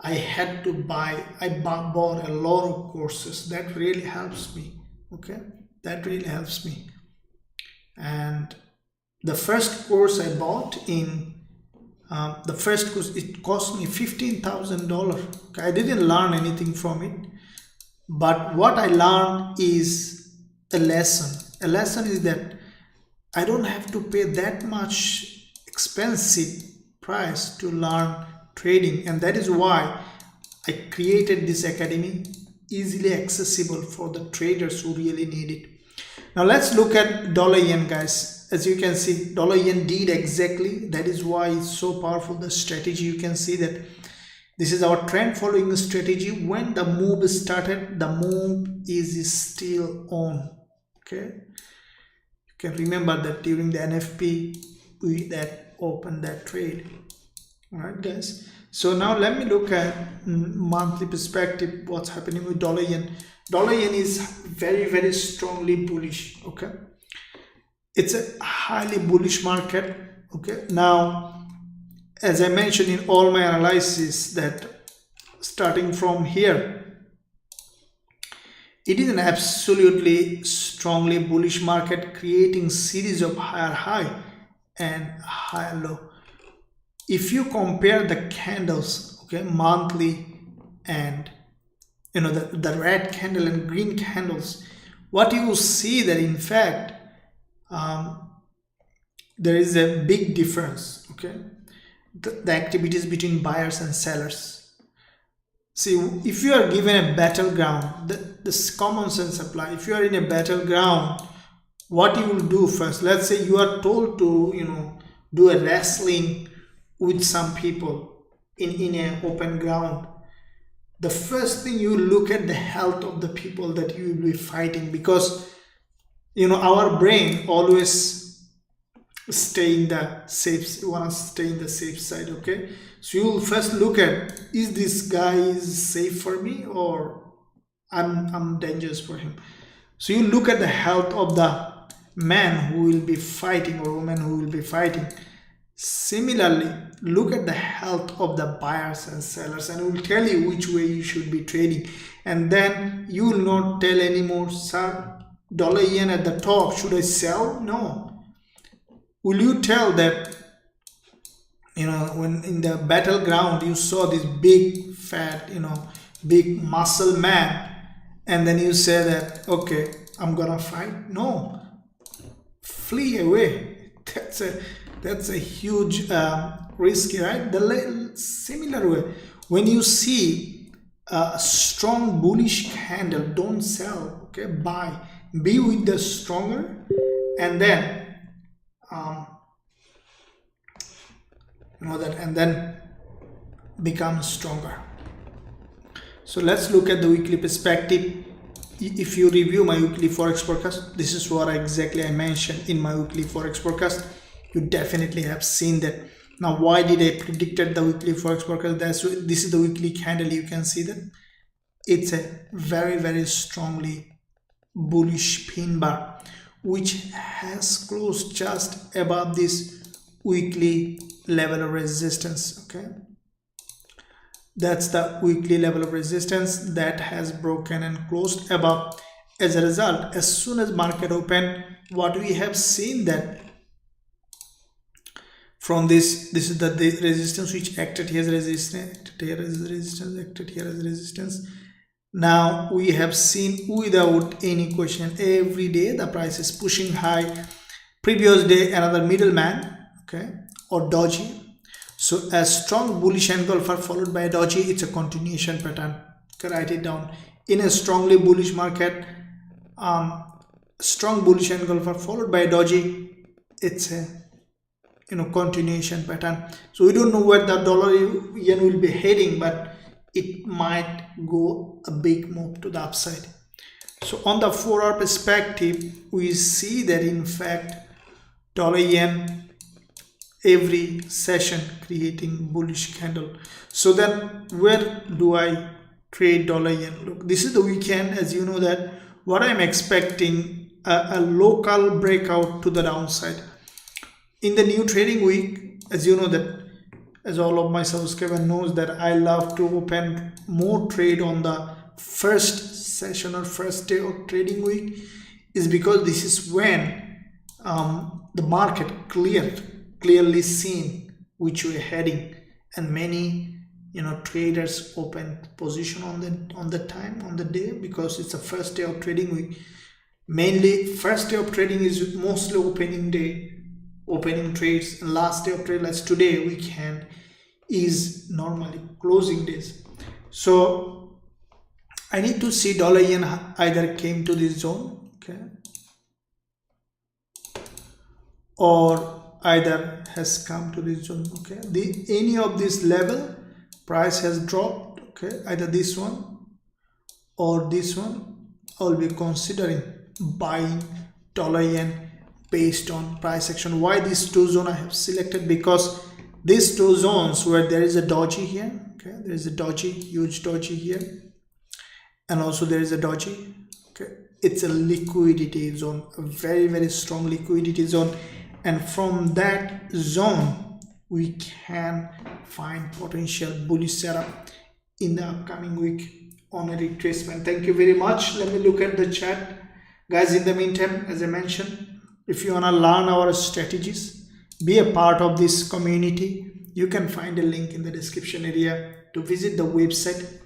I had to bought a lot of courses. That really helps me. Okay, that really helps me. And the first course I bought it cost me $15,000. Okay, I didn't learn anything from it, but what I learned is a lesson. A lesson is that I don't have to pay that much expensive price to learn trading, and that is why I created this academy, easily accessible for the traders who really need it. Now let's look at dollar yen, guys. As you can see, dollar yen did exactly. That is why it's so powerful, the strategy. You can see that this is our trend following strategy. When the move started, the move is still on. Okay, you can remember that during the NFP we opened that trade. All right, guys. So now let me look at monthly perspective. What's happening with dollar yen? Dollar yen is very, very strongly bullish. Okay, it's a highly bullish market. Okay, now as I mentioned in all my analysis, that starting from here, it is an absolutely strongly bullish market, creating series of higher high and higher low. If you compare the candles, okay, monthly, and the red candle and green candles, what you will see that in fact there is a big difference. Okay, the activities between buyers and sellers. See, if you are given a battleground, this common sense apply. If you are in a battleground, what you will do first? Let's say you are told to do a wrestling with some people in an open ground. The first thing, you look at the health of the people that you will be fighting, because our brain always stay in the safe, want to stay in the safe side. Okay, so you will first look at, is this guy is safe for me, or I'm dangerous for him? So you look at the health of the man who will be fighting or woman who will be fighting. Similarly, look at the health of the buyers and sellers, and it will tell you which way you should be trading. And then you will not tell anymore, sir, dollar yen at the top, should I sell? No. Will you tell that, when in the battleground you saw this big fat, big muscle man, and then you say that, okay, I'm gonna fight. No, flee away. That's a huge risk, right? The similar way, when you see a strong bullish candle, don't sell, okay, buy, be with the stronger, and then and then become stronger. So let's look at the weekly perspective. If you review my weekly forex forecast, this is what exactly I mentioned in my weekly forex forecast. You definitely have seen that. Now, why did I predicted the weekly forex forecast? This is the weekly candle. You can see that it's a very, very strongly bullish pin bar, which has closed just above this weekly level of resistance. Okay, that's the weekly level of resistance that has broken and closed above. As a result, as soon as market open, what we have seen that from this is the resistance which acted here as resistance, acted here as resistance, acted here as resistance. Now we have seen, without any question, every day the price is pushing high. Previous day another middleman, okay, or doji. So a strong bullish engulfer followed by a doji, it's a continuation pattern. Okay, write it down. In a strongly bullish market, strong bullish engulfer followed by a doji, it's a continuation pattern. So we don't know where the dollar yen will be heading, but it might go a big move to the upside. So on the 4-hour perspective, we see that in fact dollar yen every session creating bullish candle. So then where do I trade dollar yen? Look, this is the weekend. As you know that what I'm expecting, a local breakout to the downside. In the new trading week, as you know that, as all of my subscribers knows that I love to open more trade on the first session or first day of trading week, is because this is when the market clearly seen which way heading, and many traders open position on the day, because it's the first day of trading week. Mainly first day of trading is mostly opening day, opening trades, and last day of trade, like today weekend, is normally closing days. So I need to see dollar yen either came to this zone, okay, or either has come to this zone, okay. Any of this level price has dropped, okay, either this one or this one. I will be considering buying dollar yen based on price action. Why these two zones I have selected? Because these two zones where there is a doji here, okay, there is a doji, huge doji here, and also there is a doji, okay, it's a liquidity zone, a very, very strong liquidity zone, and from that zone we can find potential bullish setup in the upcoming week on a retracement. Thank you very much. Let me look at the chat, guys. In the meantime, as I mentioned, if you want to learn our strategies, be a part of this community, you can find a link in the description area to visit the website,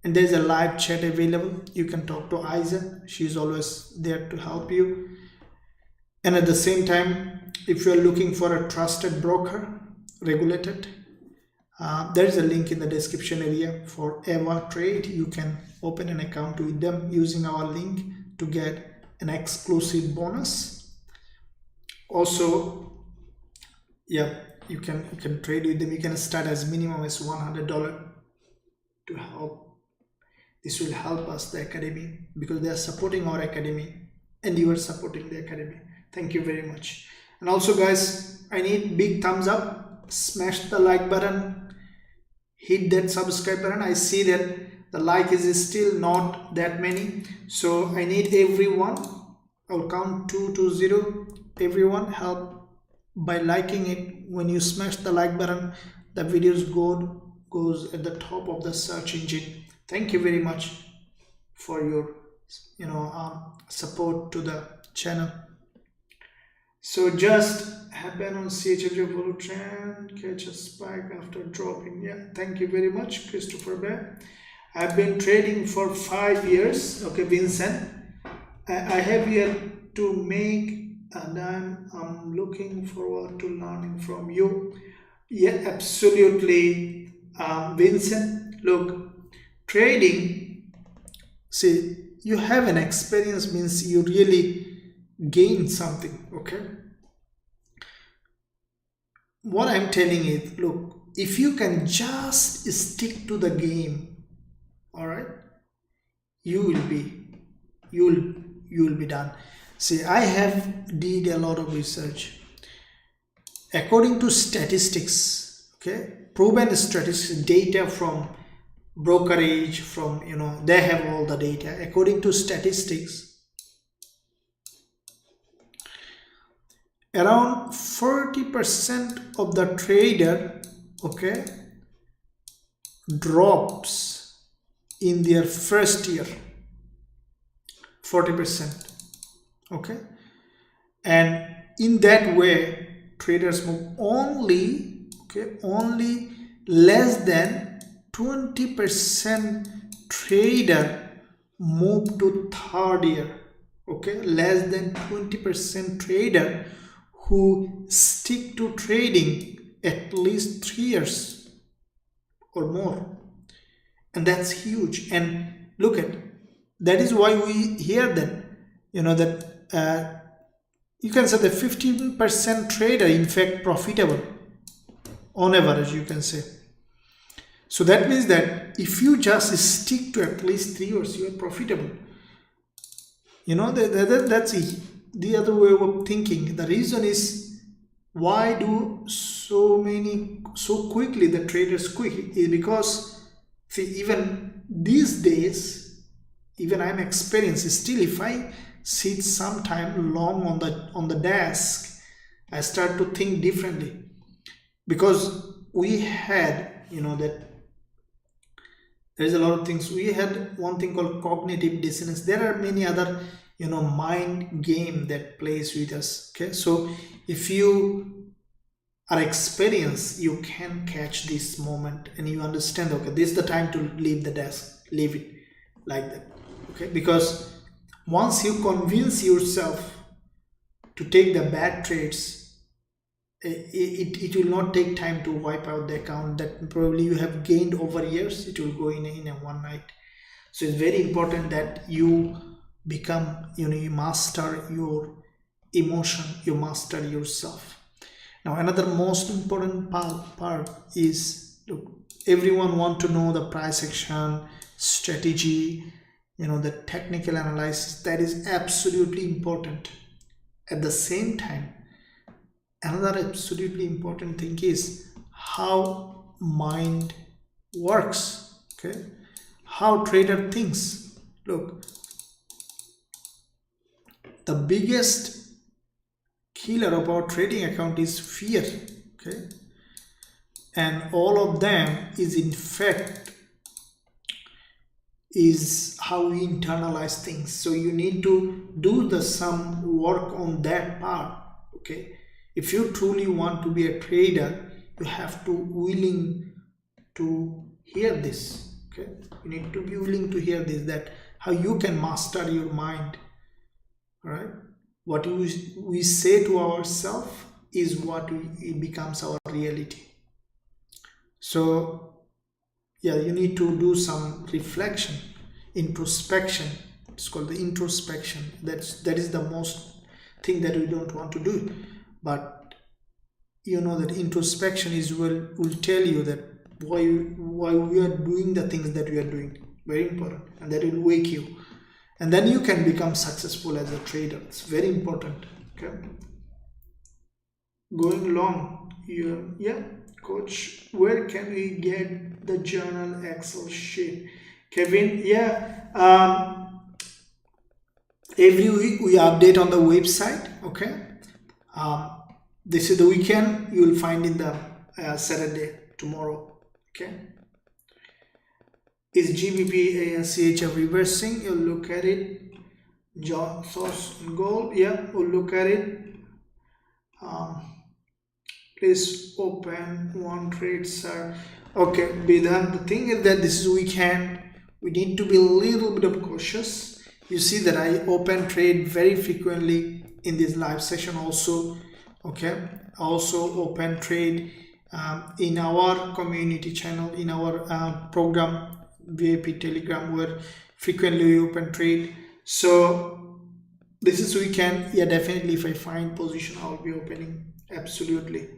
and there's a live chat available. You can talk to Isa, she's always there to help you. And at the same time, if you are looking for a trusted broker, regulated, there is a link in the description area for Eva Trade. You can open an account with them using our link to get an exclusive bonus. Also, yeah, you can trade with them. You can start as minimum as $100 to help. This will help us, the academy, because they are supporting our academy and you are supporting the academy. Thank you very much. And also, guys, I need big thumbs up. Smash the like button, hit that subscribe button. I see that the like is still not that many, so I need everyone. I'll count 2 to 0. Everyone help by liking it. When you smash the like button, the videos goes at the top of the search engine. Thank you very much for your support to the channel. So just happen on CHFJ follow trend, catch a spike after dropping. Yeah, thank you very much, Christopher Bear. I've been trading for 5 years. Okay, Vincent. I have yet to make, and I'm looking forward to learning from you. Yeah, absolutely, Vincent. Look, trading. See, you have an experience means you really gain something. Okay, what I'm telling is, look, if you can just stick to the game, all right, you will be you will be done. See, I have did a lot of research. According to statistics, okay, proven statistics, data from brokerage, from they have all the data. According to statistics, around 40% of the trader, okay, drops in their first year. 40%. Okay, and in that way traders move only less than 20% trader move to third year. Okay, less than 20% trader who stick to trading at least 3 years or more, and that's huge. And look at that, is why we hear that you can say the 15% trader in fact profitable on average, you can say. So that means that if you just stick to at least 3 years, you are profitable. That's the other way of thinking. The reason is, why do so quickly the traders quick, is because, see, even these days, even I'm experienced, still if I sit sometime long on the desk, I start to think differently, because we had that there's a lot of things. We had one thing called cognitive dissonance. There are many other mind game that plays with us. Okay, so if you are experienced, you can catch this moment and you understand, okay, this is the time to leave the desk, leave it like that. Okay, because once you convince yourself to take the bad trades, it will not take time to wipe out the account that probably you have gained over years. It will go in a one night. So it's very important that you become, you master your emotion, you master yourself. Now another most important part is, look, everyone want to know the price action, strategy, the technical analysis. That is absolutely important. At the same time, another absolutely important thing is how mind works. Okay, how trader thinks. Look, the biggest killer of our trading account is fear. Okay, and all of them is in fact is how we internalize things. So you need to do some work on that part. Okay, if you truly want to be a trader, you have to willing to hear this. Okay, you need to be willing to hear this, that how you can master your mind. All right, what we say to ourselves is what it becomes our reality. So yeah, you need to do some reflection, introspection. It's called the introspection. That is the most thing that we don't want to do, but that introspection will tell you that why we are doing the things that we are doing. Very important, and that will wake you, and then you can become successful as a trader. It's very important. Okay, going long, yeah, coach, where can we get the journal Excel sheet? Kevin, yeah, every week we update on the website. Okay, this is the weekend, you will find in the Saturday, tomorrow. Okay, is Gbpusd CHF reversing? You'll look at it. Source gold, yeah, we'll look at it. Please open one trade, sir. Okay, Bidhan, the thing is that this is weekend. We need to be a little bit of cautious. You see that I open trade very frequently in this live session also. Okay, also open trade in our community channel, in our program VIP Telegram, where frequently we open trade. So this is weekend. Yeah, definitely if I find position, I'll be opening. Absolutely.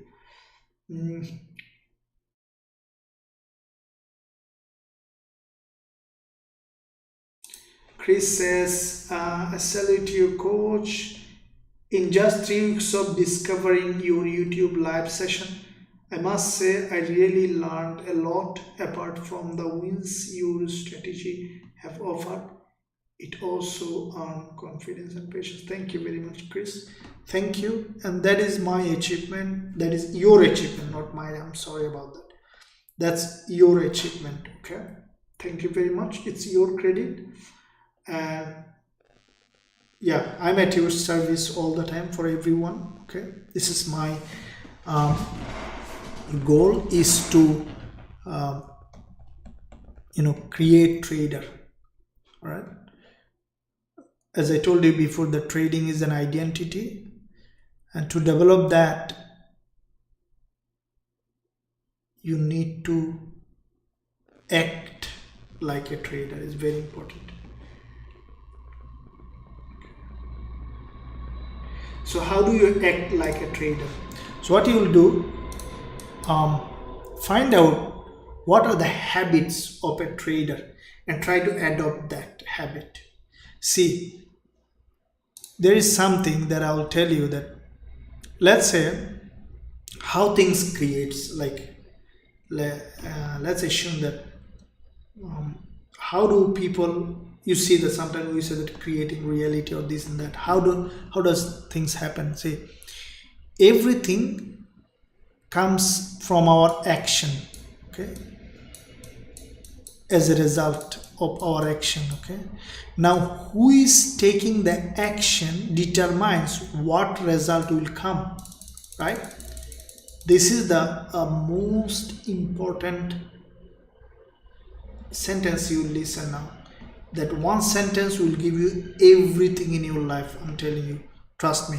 Chris says, I salute you, coach. In just 3 weeks of discovering your YouTube live session, I must say I really learned a lot apart from the wins your strategy have offered. It also earned confidence and patience. Thank you very much, Chris. Thank you. And that is my achievement. That is your achievement, not mine. I'm sorry about that. That's your achievement. Okay. Thank you very much. It's your credit. And yeah, I'm at your service all the time for everyone. Okay. This is my goal is to create trader. All right. As I told you before, the trading is an identity, and to develop that you need to act like a trader. Is very important. So how do you act like a trader? So what you will do, find out what are the habits of a trader and try to adopt that habit. See, there is something that I will tell you that, let's say, how things creates, like let's assume that how do people, you see that sometimes we say that creating reality or this and that, how does things happen? See, everything comes from our action, okay, as a result of our action. Okay, now who is taking the action determines what result will come, right? This is the most important sentence you listen now. That one sentence will give you everything in your life. I'm telling you, trust me.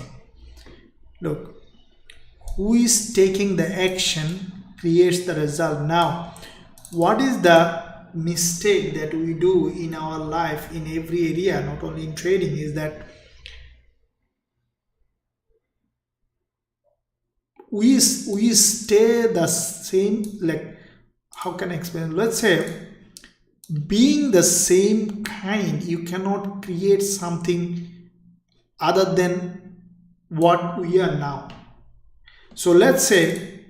Look, who is taking the action creates the result. Now, what is the mistake that we do in our life in every area, not only in trading, is that we stay the same. Like, how can I explain? Let's say, being the same kind, you cannot create something other than what we are now. So let's say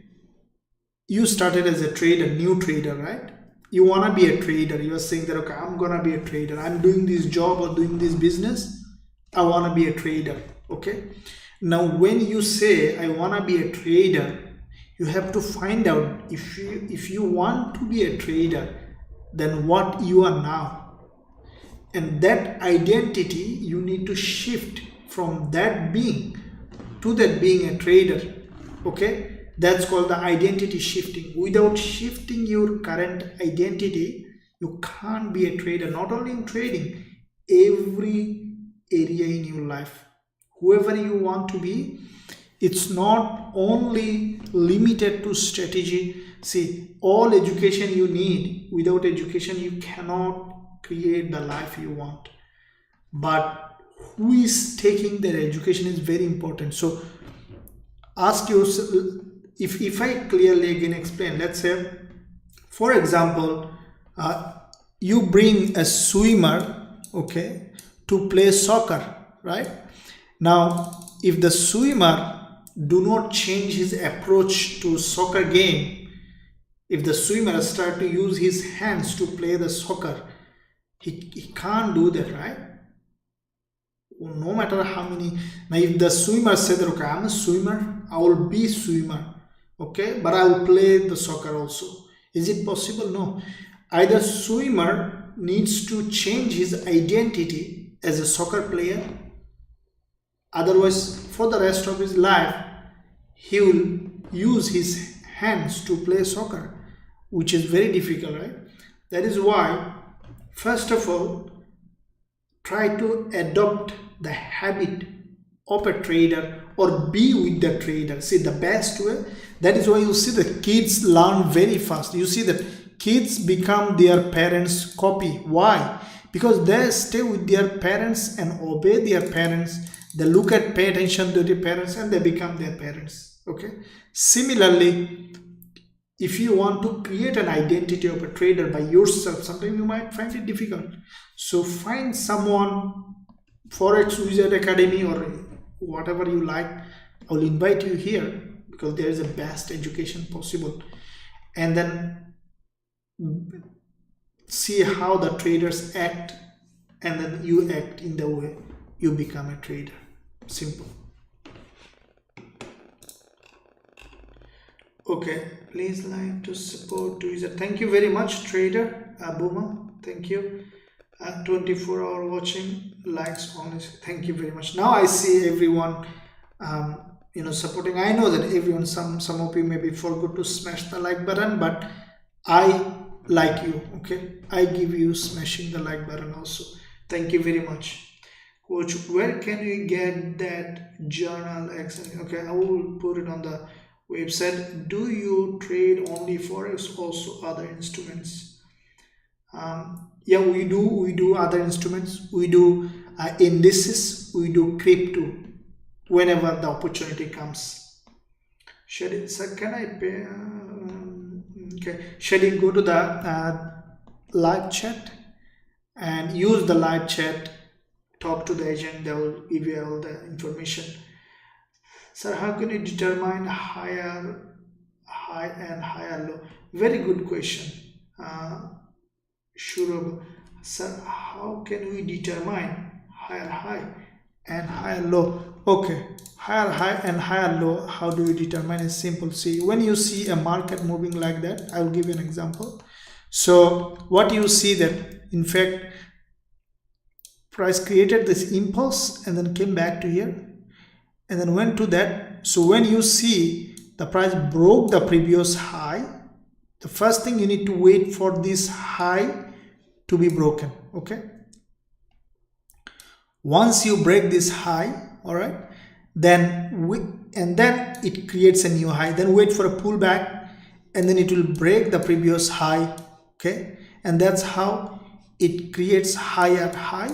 you started as a trader, new trader, right? You want to be a trader. You are saying that, okay, I'm gonna be a trader. I'm doing this job or doing this business. I want to be a trader. Okay. Now, when you say I want to be a trader, you have to find out if you want to be a trader, then what you are now. And that identity you need to shift from that being to that being a trader. Okay, that's called the identity shifting. Without shifting your current identity, you can't be a trader. Not only in trading, every area in your life, whoever you want to be, it's not only limited to strategy. See, all education you need, without education you cannot create the life you want. But who is taking their education is very important. So ask yourself, if I clearly again explain, let's say, for example, you bring a swimmer, okay, to play soccer, right? Now, if the swimmer do not change his approach to soccer game, if the swimmer start to use his hands to play the soccer, he can't do that, right? No matter how many. Now, if the swimmer said, okay, I'm a swimmer, I will be swimmer, okay, but I will play the soccer also. Is it possible? No. Either swimmer needs to change his identity as a soccer player, otherwise for the rest of his life he will use his hands to play soccer, which is very difficult, right? That is why, first of all, try to adopt the habit of a trader or be with the trader. See, the best way, that is why you see the kids learn very fast. You see that kids become their parents' copy. Why? Because they stay with their parents and obey their parents. They look at, pay attention to their parents, and they become their parents. Okay. Similarly, if you want to create an identity of a trader by yourself, sometimes you might find it difficult. So find someone, Forex Wizard Academy or whatever you like. I will invite you here because there is the best education possible. And then see how the traders act, and then you act in the way you become a trader. Simple. Okay, please like to support to user. Thank you very much, trader Boomer. Thank you. 24-hour watching, likes only. Thank you very much. Now I see everyone supporting. I know that everyone, some of you maybe forgot to smash the like button, but I like you. Okay, I give you smashing the like button also. Thank you very much. Coach, where can we get that journal accent? Okay, I will put it on the website. Do you trade only Forex, also other instruments? Yeah, we do other instruments. We do indices. We do crypto whenever the opportunity comes. So can I pay? Okay, shall we go to the live chat and use the live chat? Talk to the agent, they will give you all the information. Sir, how can you determine high and higher low? Very good question. Sure, sir, how can we determine higher high and higher low? Okay, higher high and higher low, how do we determine? It's simple. See, when you see a market moving like that, I will give you an example. So what you see that, in fact, price created this impulse and then came back to here and then went to that. So when you see the price broke the previous high, the first thing you need to wait for this high to be broken. Okay, once you break this high, all right, then it creates a new high. Then wait for a pullback and then it will break the previous high. Okay, and that's how it creates higher high,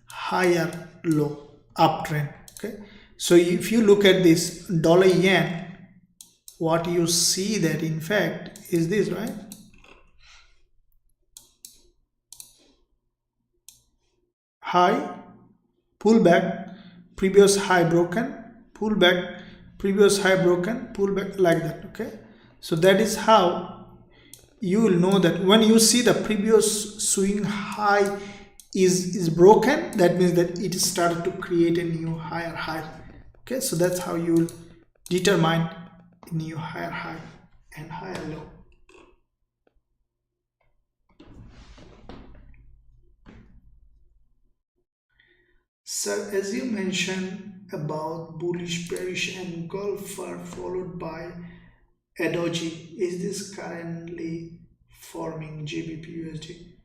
higher low, uptrend. Okay, so if you look at this dollar yen, what you see that in fact is this, right? High, pullback, previous high broken, pullback, previous high broken, pullback, like that. Okay, so that is how you will know that when you see the previous swing high is broken, that means that it started to create a new higher high. Okay, so that's how you will determine a new higher high and higher low. Sir, as you mentioned about bullish, bearish engulfer followed by a doji, is this currently forming Gbp USD?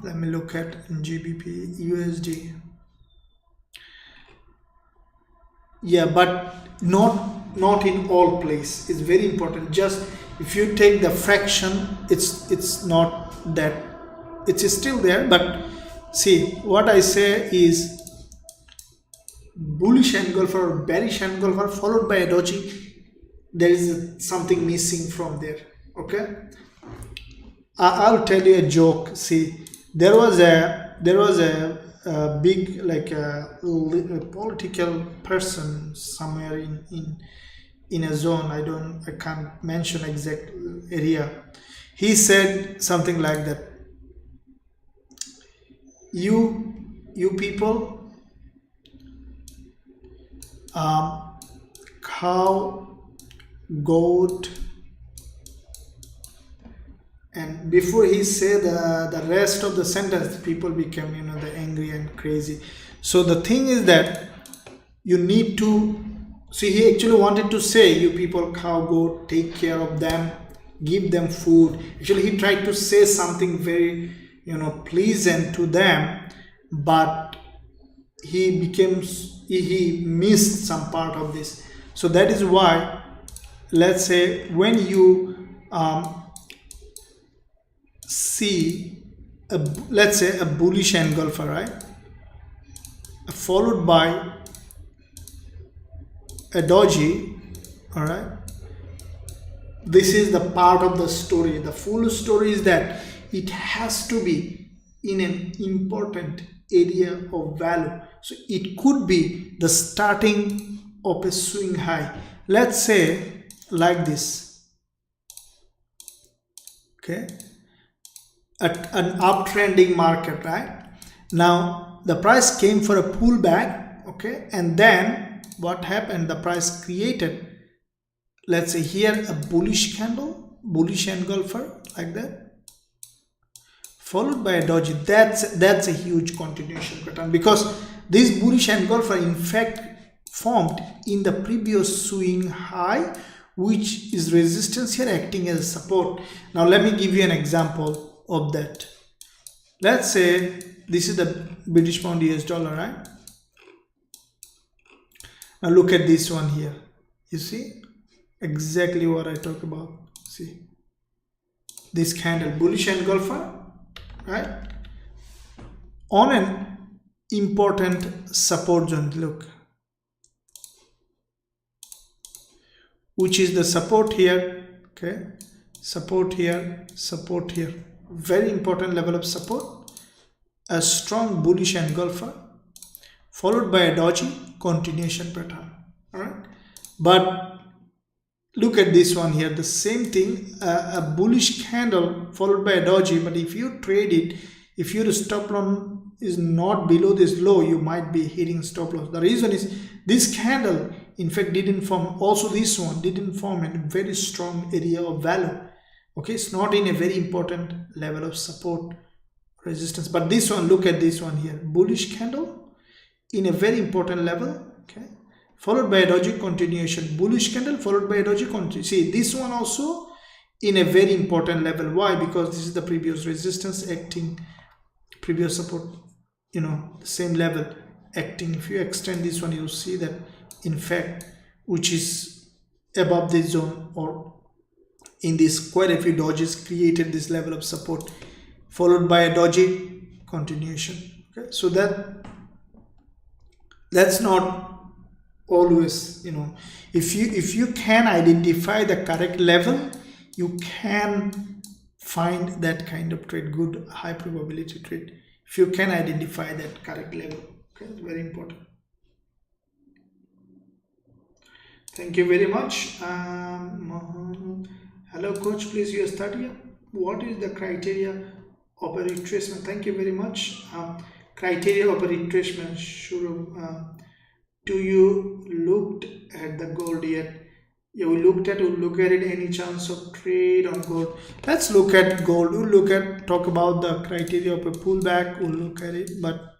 Let me look at Gbp USD. Yeah, but not in all place. It's very important. Just if you take the fraction, it's not that, it is still there. But see, what I say is bullish engulfer or bearish engulfer followed by a doji, there is something missing from there. Okay, I'll tell you a joke. See, there was a big, like a political person somewhere in a zone. I can't mention exact area. He said something like that: you people, cow, goat, and before he said the rest of the sentence, people became the angry and crazy. So the thing is that you need to See, he actually wanted to say, you people, cow, goat, take care of them, give them food. Actually, he tried to say something very, pleasant to them, but he missed some part of this. So that is why, let's say, when you see let's say a bullish engulfer, right, followed by a doji, all right, this is the part of the story. The full story is that it has to be in an important area of value. So it could be the starting of a swing high, let's say like this, okay, an uptrending market, right? Now the price came for a pullback, okay, and then what happened? The price created, let's say here, a bullish candle, bullish engulfer, like that, followed by a doji. That's a huge continuation pattern, because this bullish engulfer in fact formed in the previous swing high, which is resistance here acting as a support. Now let me give you an example of that. Let's say this is the British pound US dollar, right? Now look at this one here. You see exactly what I talk about. See this candle, bullish engulfer, right, on an important support zone. Look, which is the support here, okay, support here, support here, very important level of support, a strong bullish engulfer followed by a doji continuation pattern, all right. But look at this one here, the same thing, a bullish candle followed by a doji, but if you trade it, if your stop loss is not below this low, you might be hitting stop loss. The reason is this candle in fact didn't form, also this one didn't form a very strong area of value, okay, it's not in a very important level of support resistance. But this one, look at this one here, bullish candle in a very important level, okay, followed by a doji continuation, bullish candle followed by a doji continuation. See this one also in a very important level. Why? Because this is the previous resistance acting, previous support, the same level acting. If you extend this one, you see that in fact, which is above this zone, or in this, quite a few dojis created this level of support followed by a doji continuation, okay. So that's not always, if you can identify the correct level, you can find that kind of trade, good high probability trade, if you can identify that correct level, okay. It's very important. Thank you very much. Hello coach, please US30, what is the criteria of a retracement? Thank you very much. Criteria of a retracement, sure. Do you looked at the gold yet? You look at it, any chance of trade on gold? Let's look at gold. We'll talk about the criteria of a pullback. We'll look at it. But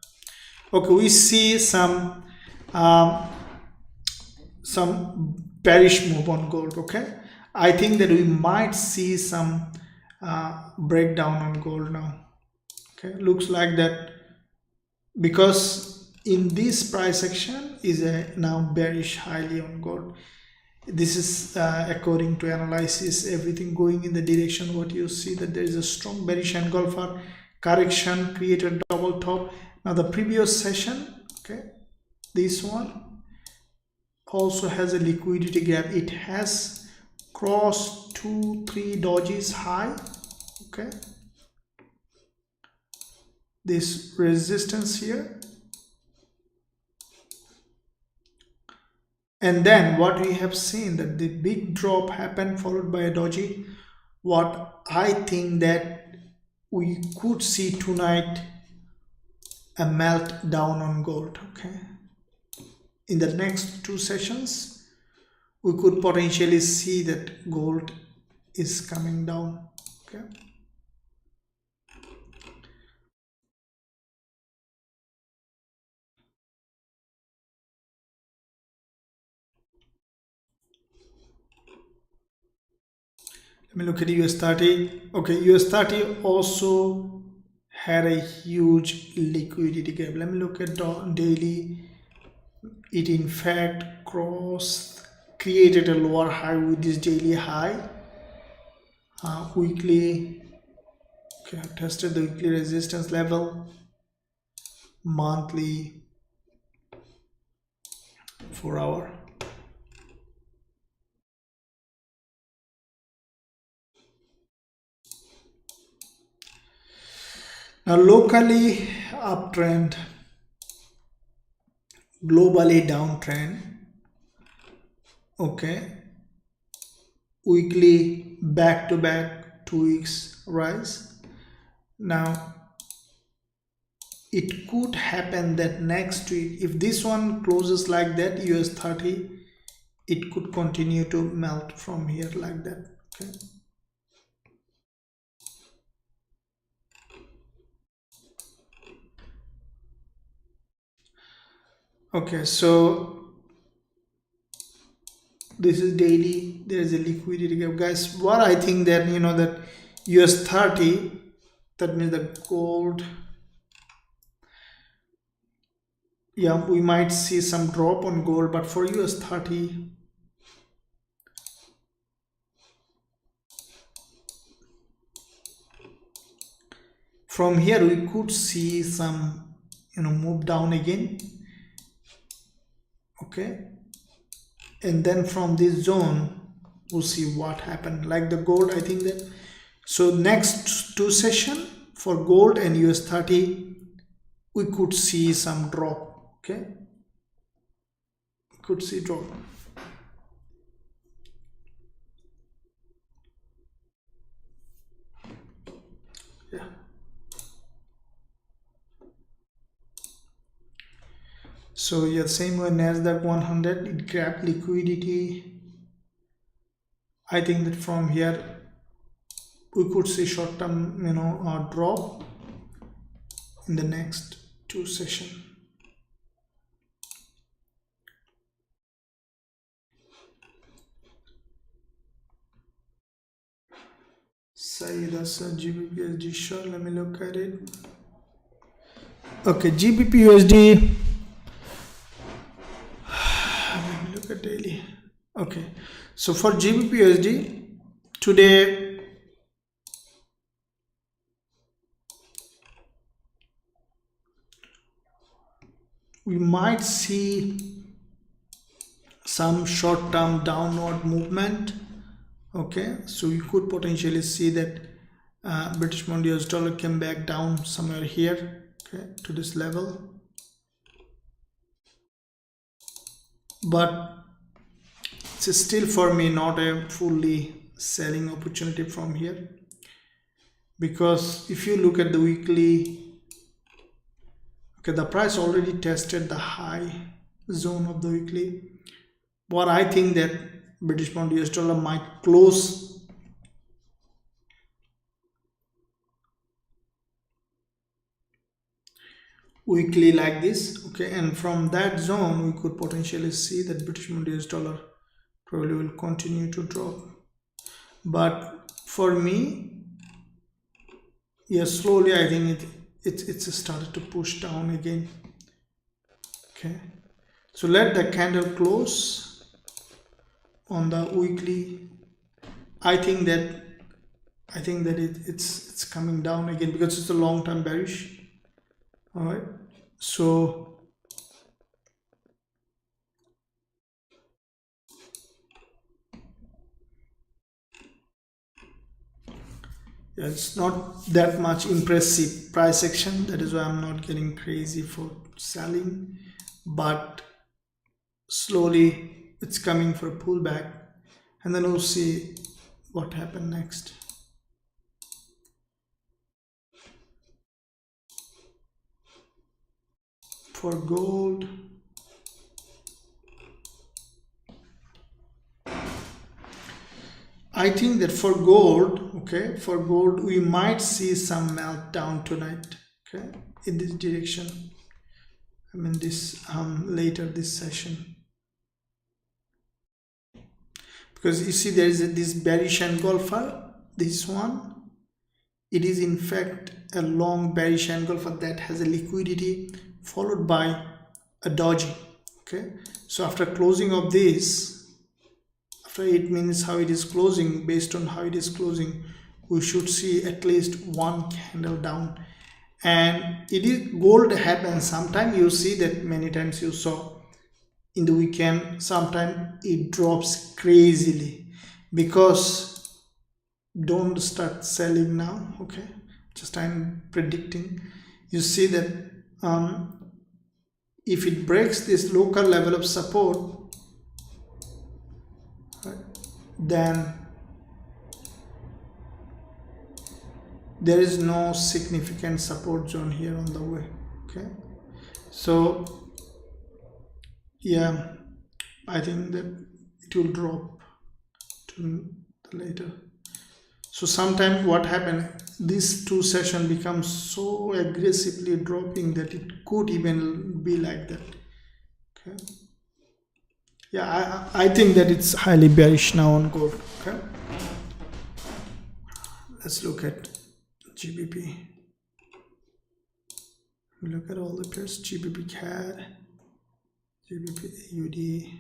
okay, we see some bearish move on gold, okay. I think that we might see some breakdown on gold now, okay. Looks like that, because in this price action is a now bearish highly on gold. This is according to analysis, everything going in the direction what you see, that there is a strong bearish engulfer correction, created double top. Now the previous session, okay, this one also has a liquidity gap. It has crossed 2-3 dojis high, okay, this resistance here, and then what we have seen, that the big drop happened followed by a doji. What I think that we could see tonight, a meltdown on gold, okay. In the next 2 sessions we could potentially see that gold is coming down, okay. Let me look at US30. Okay, US30 also had a huge liquidity gap. Let me look at daily. It in fact created a lower high with this daily high. Weekly, okay, I've tested the weekly resistance level, monthly, 4 hour. Now locally uptrend, globally downtrend. Okay, weekly back to back 2 weeks rise. Now it could happen that next week, if this one closes like that, US30, it could continue to melt from here like that. Okay, okay, so this is daily. There is a liquidity gap, guys. What I think that that US30, that means the gold, yeah, we might see some drop on gold, but for US30, from here we could see some move down again. Okay, and then from this zone we'll see what happened. Like the gold, I think that so next 2 session for gold and US30, we could see some drop. Okay, we could see drop. Yeah, so yeah, same way NAS100, it grabbed liquidity. I think that from here we could see short-term drop in the next 2 sessions. Say that's a Gbpusd. Sure, let me look at it. Okay, Gbpusd. Let me look at daily. Okay, so for Gbpusd today, we might see some short-term downward movement. Okay, so you could potentially see that British pound US dollar came back down somewhere here, okay, to this level, but it's still for me not a fully selling opportunity from here, because if you look at the weekly, okay, the price already tested the high zone of the weekly. What I think that British pound US dollar might close weekly like this. Okay, and from that zone we could potentially see that British pound US dollar probably will continue to drop. But for me, yeah, slowly I think it's started to push down again. Okay, so let the candle close on the weekly. I think that it's coming down again because it's a long-term bearish. All right, so yeah, it's not that much impressive price action. That is why I'm not getting crazy for selling, but slowly it's coming for a pullback, and then we'll see what happened next. For gold, I think that for gold, okay, for gold we might see some meltdown tonight, okay, in this direction. I mean this later this session, because you see there is this bearish engulfer, this one. It is in fact a long bearish engulfer that has a liquidity followed by a doji. Okay, so after closing of this, after 8 minutes how it is closing, based on how it is closing, we should see at least one candle down. And it is gold happens sometime, you see that many times you saw in the weekend, sometimes it drops crazily. Because don't start selling now, okay, just I'm predicting. You see that if it breaks this local level of support, right, then there is no significant support zone here on the way. Okay, so yeah, I think that it will drop to later. So sometimes what happened, this two session becomes so aggressively dropping that it could even be like that. Okay, yeah, I think that it's highly bearish now on gold. Okay, let's look at GBP. Look at all the pairs: GBP CAD, GBP AUD.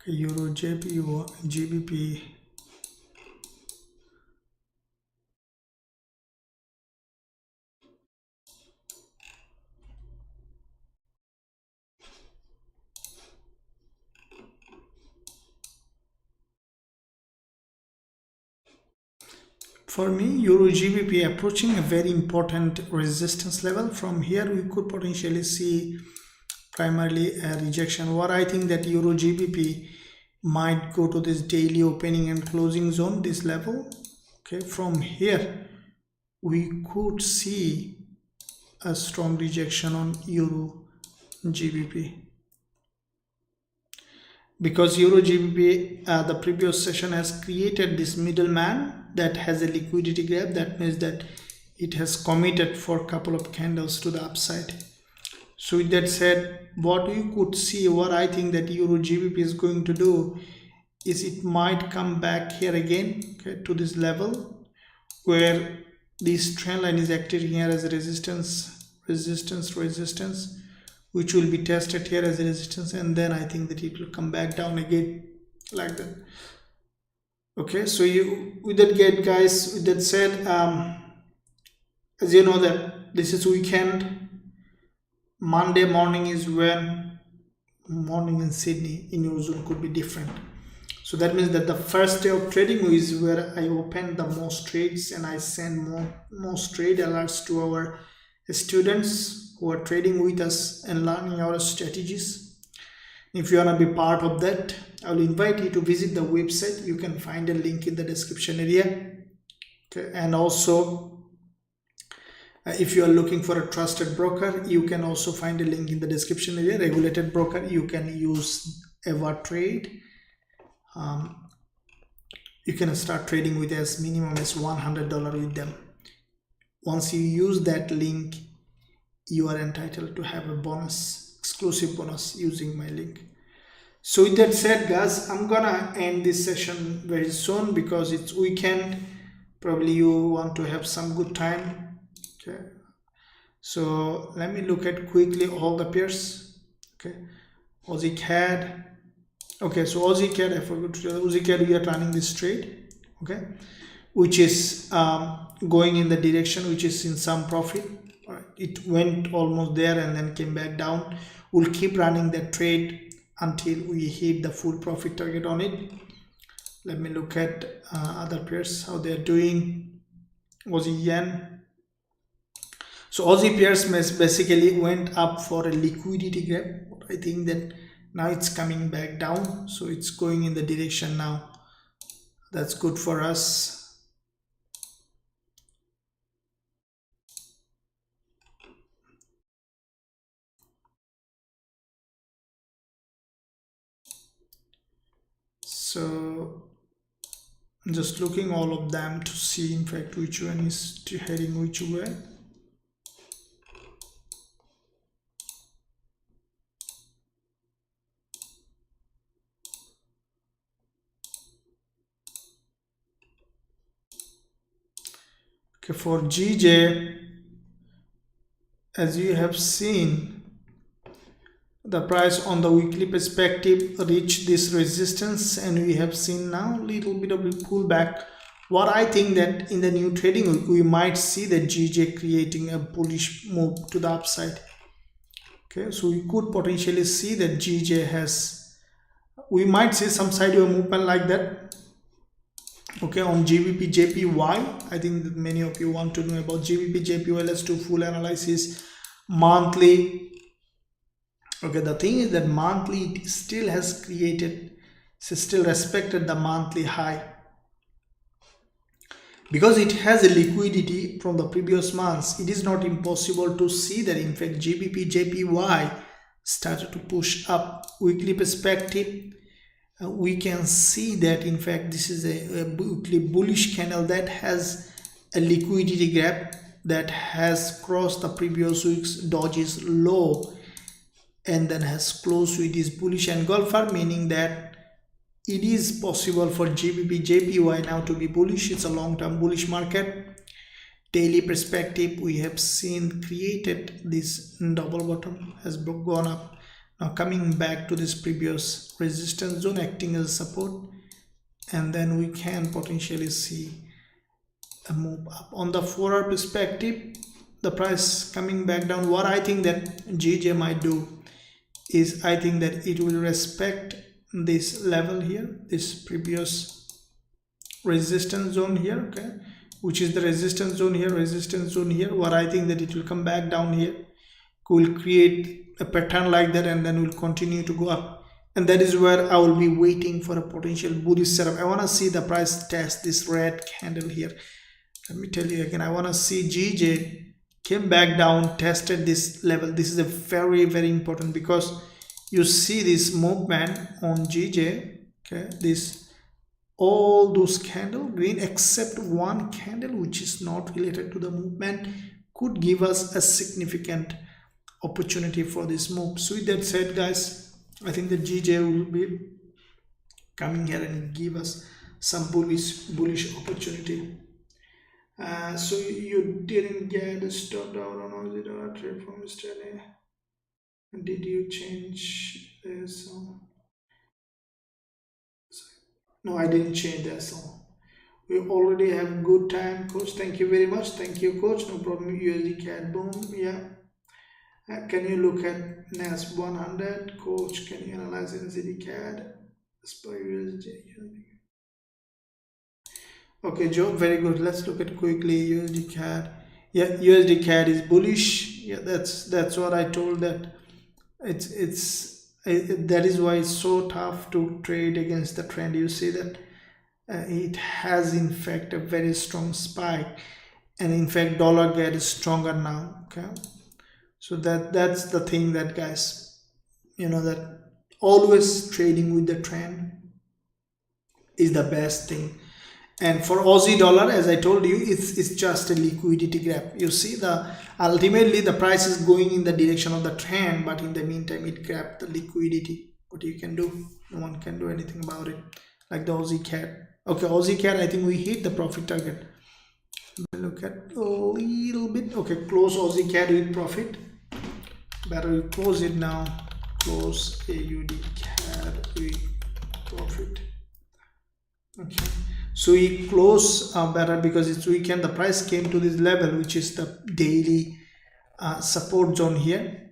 Okay, Eurusdjpy, GBP. For me, Euro GBP approaching a very important resistance level. From here, we could potentially see primarily a rejection. What I think that Euro GBP might go to this daily opening and closing zone, this level. Okay, from here, we could see a strong rejection on Euro GBP. Because Euro GBP, the previous session has created this middleman that has a liquidity gap. That means that it has committed for a couple of candles to the upside. So with that said, what you could see, what I think that Euro GBP is going to do is it might come back here again, okay, to this level where this trend line is acting here as a resistance, which will be tested here as a resistance, and then I think that it will come back down again like that. Okay, so you with that get guys, with that said, as you know that this is weekend. Monday morning is when morning in Sydney, in your zone could be different. So that means that the first day of trading is where I open the most trades and I send most trade alerts to our students who are trading with us and learning our strategies. If you want to be part of that, I will invite you to visit the website. You can find a link in the description area. Okay, and also if you are looking for a trusted broker, you can also find a link in the description area. Regulated broker, you can use EverTrade. You can start trading with as minimum as $100 with them. Once you use that link, you are entitled to have a bonus, exclusive bonus using my link. So with that said guys, I'm gonna end this session very soon because it's weekend. Probably you want to have some good time. Okay, so let me look at quickly all the pairs. Okay, Aussie CAD. Okay, so Aussie CAD, I forgot to tell Aussie CAD, we are running this trade, okay, which is going in the direction which is in some profit. All right, it went almost there and then came back down. We'll keep running that trade until we hit the full profit target on it. Let me look at other pairs, how they're doing. Aussie Yen. So Aussie pairs basically went up for a liquidity gap. I think that now it's coming back down, so it's going in the direction now. That's good for us. So just looking all of them to see in fact which one is heading which way. Okay, for GJ, as you have seen, the price on the weekly perspective reached this resistance, and we have seen now a little bit of a pullback. What I think that in the new trading week we might see the GJ creating a bullish move to the upside. Okay, so we could potentially see that GJ has, we might see some sideways movement like that. Okay, on Gbpusd, I think that many of you want to know about Gbpusd. Let's do full analysis. Monthly. Okay, the thing is that monthly it still has created, still respected the monthly high because it has a liquidity from the previous months. It is not impossible to see that in fact Gbpusd started to push up. Weekly perspective, we can see that in fact this is a weekly bullish candle that has a liquidity gap that has crossed the previous week's dodges low and then has closed with this bullish engulfer, meaning that it is possible for Gbpusd now to be bullish. It's a long-term bullish market. Daily perspective, we have seen created this double bottom, has gone up, now coming back to this previous resistance zone, acting as support, and then we can potentially see a move up. On the 4-hour perspective, the price coming back down. What I think that GJ might do is, I think that it will respect this level here, this previous resistance zone here, okay, which is the resistance zone here, resistance zone here. What I think that it will come back down here, will create a pattern like that, and then will continue to go up, and that is where I will be waiting for a potential bullish setup. I want to see the price test this red candle here. Let me tell you again, I want to see GJ came back down, tested this level. This is a very, very important, because you see this movement on GJ, okay, this all those candle green except one candle which is not related to the movement could give us a significant opportunity for this move. So with that said, guys, I think the GJ will be coming here and give us some bullish opportunity. So you didn't get a stop down on Usdjpy trade from yesterday. Did you change the song? No, I didn't change that song. We already have good time, coach. Thank you very much. Thank you, coach. No problem. USD CAD boom. Yeah. Can you look at NAS100, coach? Can you analyze NZD CAD? USD. Okay, Joe, very good. Let's look at quickly USD CAD. Yeah, USD CAD is bullish. Yeah, that's what I told, that that is why it's so tough to trade against the trend. You see that it has in fact a very strong spike, and in fact dollar CAD is stronger now. Okay, so that's the thing, that guys, you know, that always trading with the trend is the best thing. And for Aussie dollar, as I told you, it's just a liquidity gap. You see, ultimately the price is going in the direction of the trend, but in the meantime it grabbed the liquidity. What you can do? No one can do anything about it. Like the Aussie CAD. Okay, Aussie CAD, I think we hit the profit target. Look at a little bit. Okay, close Aussie CAD with profit. Better we close it now. Close AUD CAD with profit. Okay, so we close better because it's weekend. The price came to this level, which is the daily support zone here.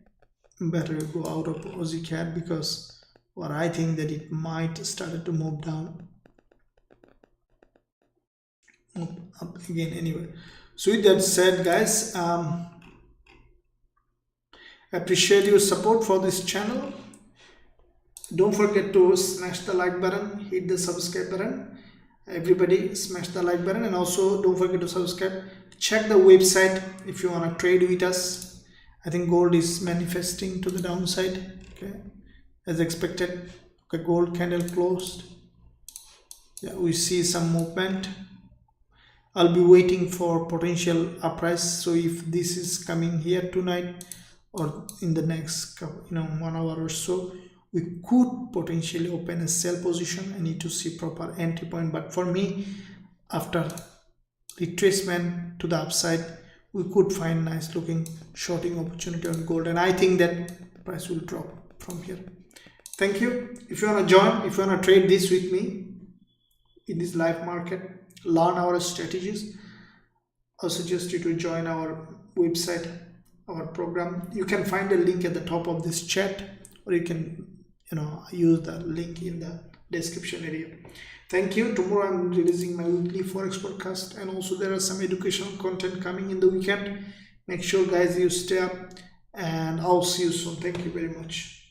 Better go out of Aussie CAD, because what I think that it might start to move down, up again. Anyway, so with that said, guys, appreciate your support for this channel. Don't forget to smash the like button, hit the subscribe button. Everybody smash the like button, and also don't forget to subscribe. Check the website if you want to trade with us. I think gold is manifesting to the downside, okay, as expected. Okay, gold candle closed. Yeah, we see some movement. I'll be waiting for potential uprise. So if this is coming here tonight or in the next 1 hour or so, we could potentially open a sell position. I need to see proper entry point, but for me, after retracement to the upside, we could find nice looking shorting opportunity on gold, and I think that price will drop from here. Thank you. If you want to join, if you want to trade this with me in this live market, learn our strategies, I suggest you to join our website, our program. You can find a link at the top of this chat, or you can use the link in the description area. Thank you. Tomorrow I'm releasing my weekly Forex podcast, and also there are some educational content coming in the weekend. Make sure guys you stay up, and I'll see you soon. Thank you very much.